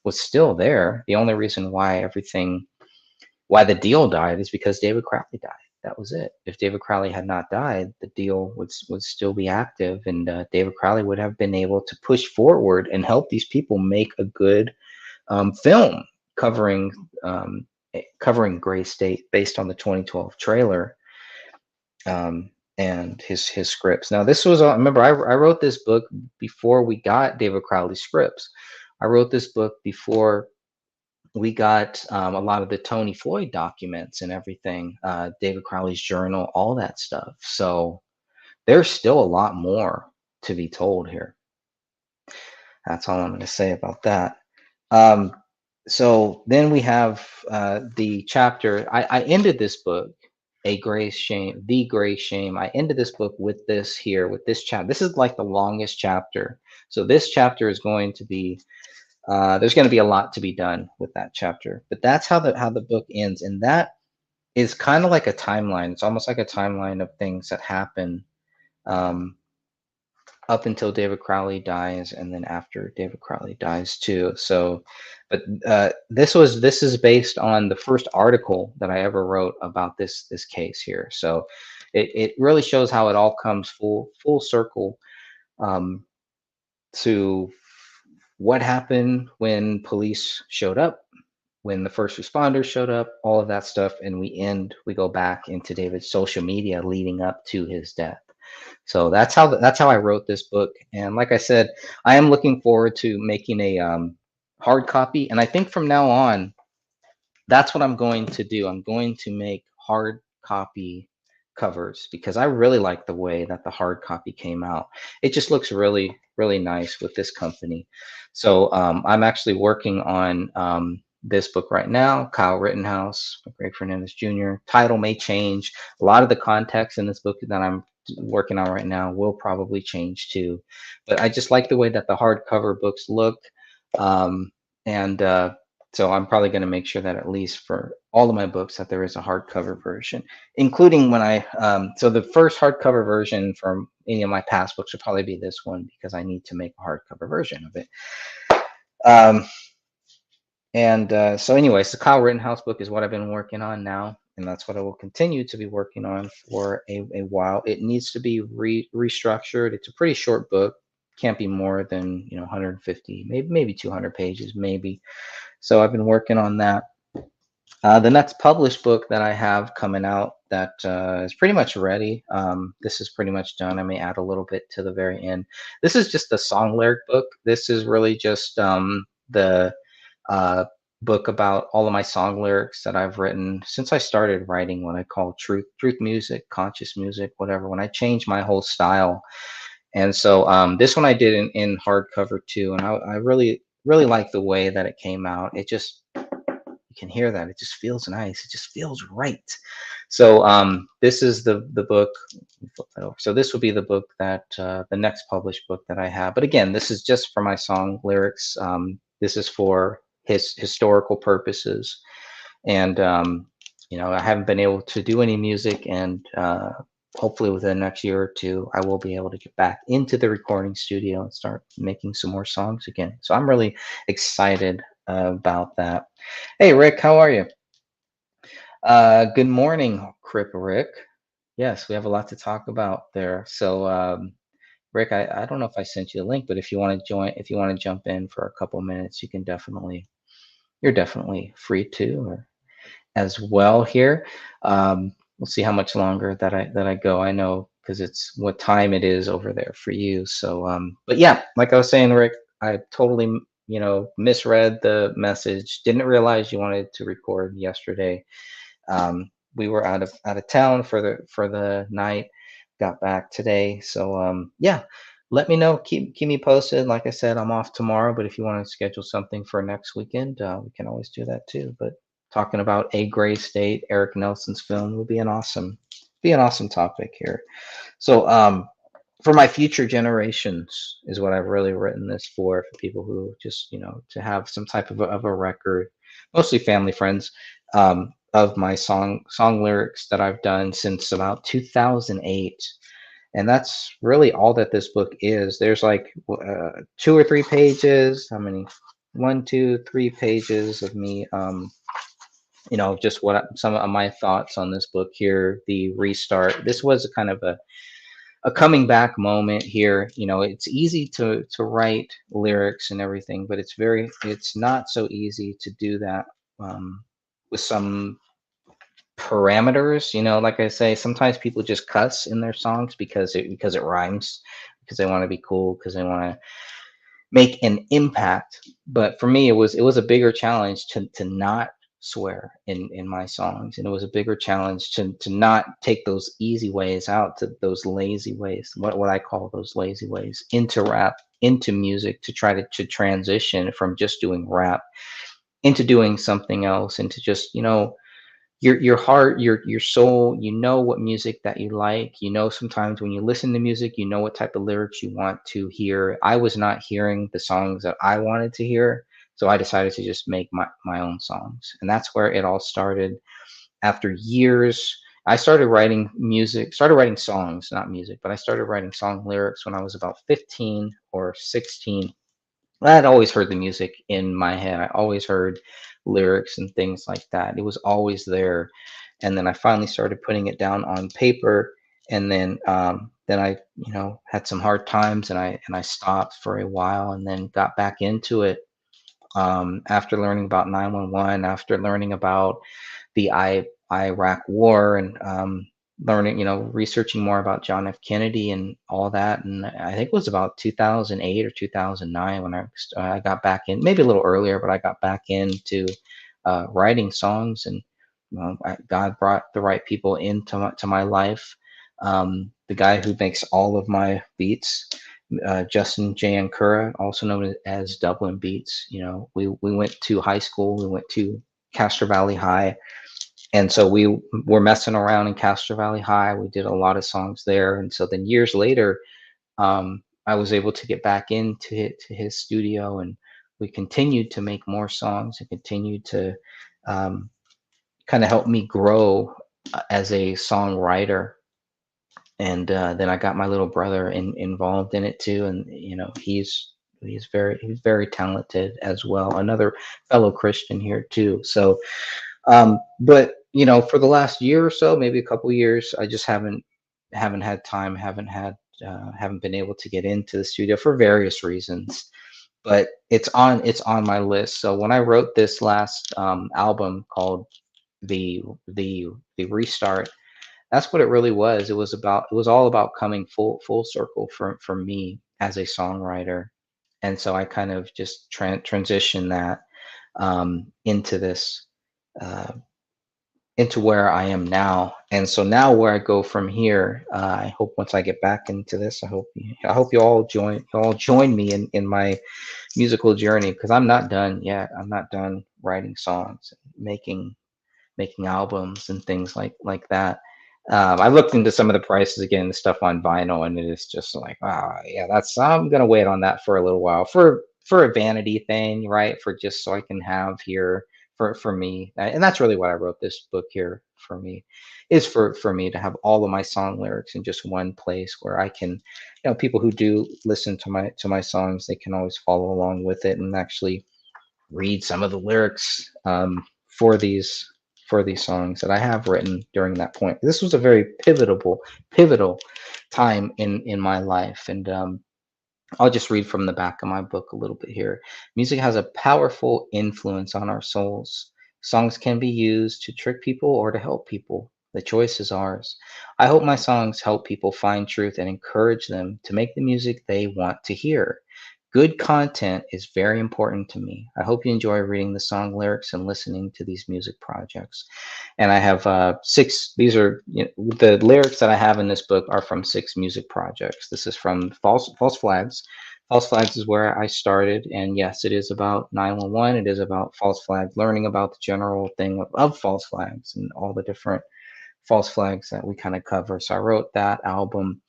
was still there. The only reason why the deal died is because David Crowley died. That was it. If David Crowley had not died, the deal would still be active, and David Crowley would have been able to push forward and help these people make a good film covering Gray State based on the 2012 trailer and his scripts. Now, this was, remember, I wrote this book before we got David Crowley's scripts. I wrote this book before we got a lot of the Tony Floyd documents and everything, David Crowley's journal, all that stuff. So there's still a lot more to be told here. That's all I'm going to say about that. Um, so then we have the chapter. I ended this book, A Gray Shame, The Gray Shame. I ended this book with this here, with this chapter. This is like the longest chapter. So this chapter is going to be, there's going to be a lot to be done with that chapter. But that's how the book ends. And that is kind of like a timeline. It's almost like a timeline of things that happen um, up until David Crowley dies, and then after David Crowley dies too. So, but this is based on the first article that I ever wrote about this case here. So, it really shows how it all comes full circle um, to what happened when police showed up, when the first responders showed up, all of that stuff, and we go back into David's social media leading up to his death. So that's how I wrote this book. And like I said, I am looking forward to making a hard copy. And I think from now on, that's what I'm going to do. I'm going to make hard copy covers because I really like the way that the hard copy came out. It just looks really, really nice with this company. So I'm actually working on this book right now, Kyle Rittenhouse, Greg Fernandez Jr. Title may change. A lot of the context in this book that I'm working on right now will probably change too. But I just like the way that the hardcover books look. So I'm probably going to make sure that at least for all of my books that there is a hardcover version, including when so the first hardcover version from any of my past books would probably be this one because I need to make a hardcover version of it. So anyways, the Kyle Rittenhouse book is what I've been working on now, and that's what I will continue to be working on for a while. It needs to be restructured. It's a pretty short book. Can't be more than 150, maybe 200 pages, maybe. So I've been working on that. The next published book that I have coming out that is pretty much ready. This is pretty much done. I may add a little bit to the very end. This is just the song lyric book. This is really just the book about all of my song lyrics that I've written since I started writing what I call truth music, conscious music, whatever, when I changed my whole style. And so this one I did in hardcover too. And I really, really like the way that it came out. It just, you can hear that. It just feels nice. It just feels right. So this is the book. Flip that over. So this will be the book that the next published book that I have. But again, this is just for my song lyrics. This is for historical purposes. And, I haven't been able to do any music, and hopefully within the next year or two, I will be able to get back into the recording studio and start making some more songs again. So I'm really excited about that. Hey, Rick, how are you? Good morning, Crip Rick. Yes, we have a lot to talk about there. So, Rick, I don't know if I sent you the link, but if you want to join, if you want to jump in for a couple minutes, you can you're definitely free to as well here. We'll see how much longer that I go. I know because it's what time it is over there for you. So, but yeah, like I was saying, Rick, I totally, misread the message. Didn't realize you wanted to record yesterday. We were out of town for the night. Got back today. So, yeah, let me know. Keep me posted. Like I said, I'm off tomorrow, but if you want to schedule something for next weekend, we can always do that too. But talking about A Gray State, Eric Nelson's film, would be an awesome topic here. So for my future generations is what I've really written this for people who just, to have some type of a record, mostly family friends, of my song lyrics that I've done since about 2008. And that's really all that this book is. There's like 2 or 3 pages. How many? 1, 2, 3 pages of me, just some of my thoughts on this book here, the restart. This was a kind of a coming back moment here. It's easy to write lyrics and everything, but it's not so easy to do that with some parameters. Like I say, sometimes people just cuss in their songs because it rhymes, because they want to be cool, because they want to make an impact. But for me, it was a bigger challenge to not swear in my songs, and it was a bigger challenge to not take those easy ways out, to those lazy ways, what I call those lazy ways, into rap, into music, to try to transition from just doing rap into doing something else, into just, your heart, your soul, what music that you like. Sometimes when you listen to music, what type of lyrics you want to hear. I was not hearing the songs that I wanted to hear, so I decided to just make my own songs, and that's where it all started. After years, I started writing songs, not music, but I started writing song lyrics when I was about 15 or 16. I'd always heard the music in my head. I always heard lyrics and things like that. It was always there. And then I finally started putting it down on paper. And then I, had some hard times, and I stopped for a while, and then got back into it. After learning about 911, after learning about the Iraq War, and learning, researching more about John F. Kennedy and all that. And I think it was about 2008 or 2009 when I got back in, maybe a little earlier, but I got back into writing songs. And God brought the right people into my life. The guy who makes all of my beats, Justin J. Ankura, also known as Dublin Beats. We went to high school. We went to Castro Valley High, and so we were messing around in Castro Valley High. We did a lot of songs there, and so then years later, I was able to get back into to his studio, and we continued to make more songs and continued to kind of help me grow as a songwriter. And then I got my little brother involved in it too, and he's very talented as well. Another fellow Christian here too. So, but for the last year or so, maybe a couple years, I just haven't had time, haven't been able to get into the studio for various reasons. But it's on my list. So when I wrote this last album called the the Restart, that's what it really was. It was all about coming full circle for me as a songwriter. And so I kind of just transitioned that into this, uh, into where I am now. And so now where I go from here, I hope once I get back into this, I hope you all join me in my musical journey, because I'm not done yet. I'm not done writing songs, making albums and things like that. I looked into some of the prices again, the stuff on vinyl, and it is just like, yeah, I'm gonna wait on that for a little while, for a vanity thing, right? For just so I can have here for me, and that's really what I wrote this book here for me, is for me to have all of my song lyrics in just one place where I can, people who do listen to my songs, they can always follow along with it and actually read some of the lyrics, for these songs that I have written during that point. This was a very pivotal time in my life, and I'll just read from the back of my book a little bit here. Music has a powerful influence on our souls. Songs can be used to trick people or to help people. The choice is ours. I hope my songs help people find truth and encourage them to make the music they want to hear. Good content is very important to me. I hope you enjoy reading the song lyrics and listening to these music projects. And I have six. These are, the lyrics that I have in this book are from six music projects. This is from False Flags. False Flags is where I started, and yes, it is about 911. It is about false flags, learning about the general thing of false flags and all the different false flags that we kind of cover. So I wrote that album.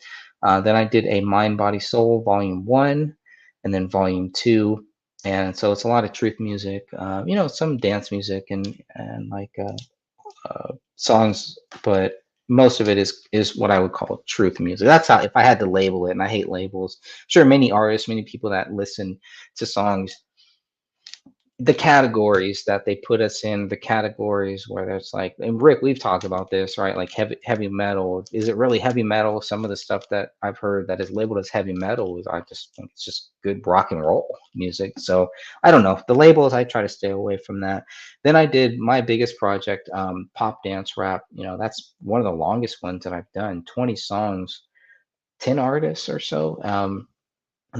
Then I did a Mind, Body, Soul Volume 1, and then Volume 2. And so it's a lot of truth music, some dance music, and like songs, but most of it is what I would call truth music. That's how, if I had to label it, and I hate labels. Sure, many artists, many people that listen to songs, the categories that they put us in, the categories where it's like, and Rick, we've talked about this, right? Like heavy metal. Is it really heavy metal? Some of the stuff that I've heard that is labeled as heavy metal is, I just think it's just good rock and roll music. So I don't know. The labels, I try to stay away from that. Then I did my biggest project, pop dance rap. That's one of the longest ones that I've done. 20 songs, 10 artists or so.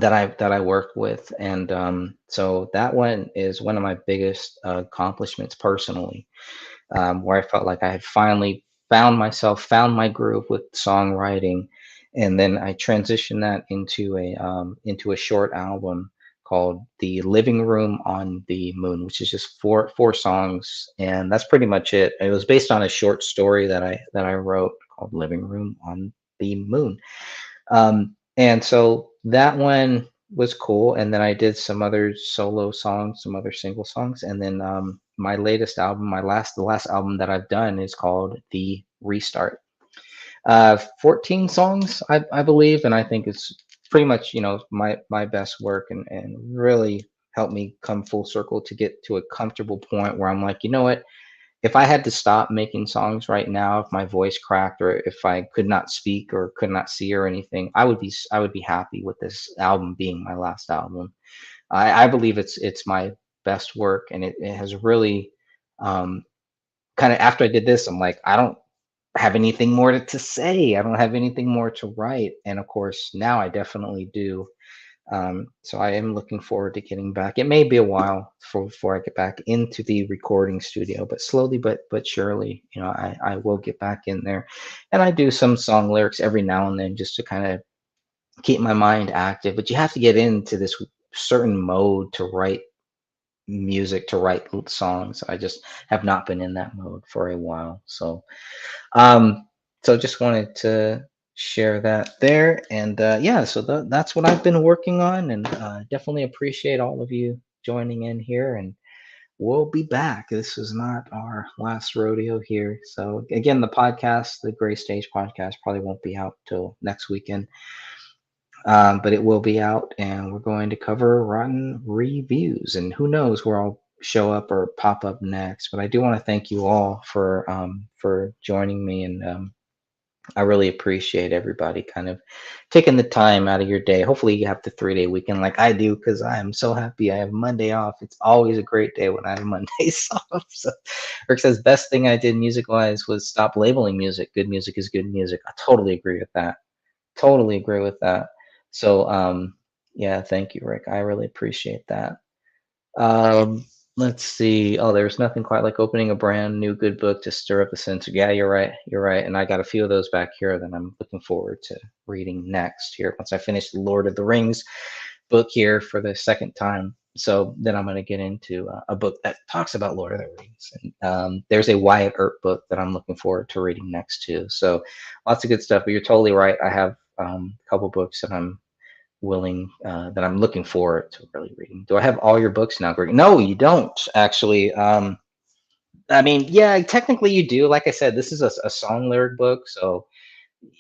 that I work with, and so that one is one of my biggest accomplishments personally, where I felt like I had finally found myself, found my groove with songwriting, and then I transitioned that into a short album called "The Living Room on the Moon," which is just four songs, and that's pretty much it. It was based on a short story that I wrote called "Living Room on the Moon." And so that one was cool. And then I did some other solo songs, some other single songs. And then my latest album, the last album that I've done is called The Restart. 14 songs, I believe. And I think it's pretty much, my best work, and really helped me come full circle to get to a comfortable point where I'm like, you know what? If I had to stop making songs right now, if my voice cracked or if I could not speak or could not see or anything, I would be happy with this album being my last album. I believe it's my best work, and it has really kind of, after I did this, I'm like, I don't have anything more to say. I don't have anything more to write. And of course, now I definitely do. So I am looking forward to getting back. It may be a while before I get back into the recording studio, but slowly but surely, I will get back in there. And I do some song lyrics every now and then just to kind of keep my mind active. But you have to get into this certain mode to write music, to write songs. I just have not been in that mode for a while. Um, so just wanted to share that there. And yeah, so that's what I've been working on, and definitely appreciate all of you joining in here. And we'll be back. This is not our last rodeo here. So again, the Gray Stage podcast, probably won't be out till next weekend. But it will be out, and we're going to cover Rotten reviews, and who knows where I'll show up or pop up next. But I do want to thank you all for joining me, and I really appreciate everybody kind of taking the time out of your day. Hopefully, you have the 3-day weekend like I do, because I am so happy I have Monday off. It's always a great day when I have Mondays off. So, Rick says, best thing I did music wise was stop labeling music. Good music is good music. I totally agree with that. Totally agree with that. So, yeah, thank you, Rick. I really appreciate that. Um, let's see. Oh, there's nothing quite like opening a brand new good book to stir up the sense. Yeah, you're right. You're right. And I got a few of those back here that I'm looking forward to reading next here once I finish the Lord of the Rings book here for the second time. So then I'm going to get into a book that talks about Lord of the Rings. And there's a Wyatt Earp book that I'm looking forward to reading next too. So lots of good stuff. But you're totally right. I have a couple books that I'm looking forward to really reading. Do I have all your books now, Greg? No, you don't actually. I mean, yeah, technically you do. Like I said, this is a song lyric book, so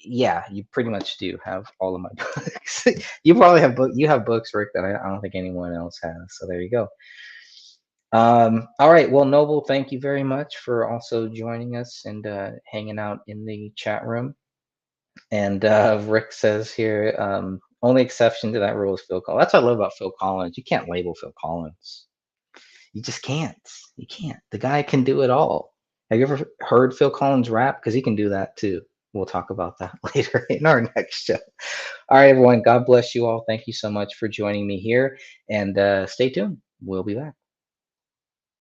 yeah, you pretty much do have all of my books. You probably have books, Rick, that I don't think anyone else has. So there you go. All right. Well, Noble, thank you very much for also joining us and hanging out in the chat room. And Rick says here, only exception to that rule is Phil Collins. That's what I love about Phil Collins. You can't label Phil Collins. You just can't. You can't. The guy can do it all. Have you ever heard Phil Collins rap? Because he can do that too. We'll talk about that later in our next show. All right, everyone. God bless you all. Thank you so much for joining me here. And stay tuned. We'll be back.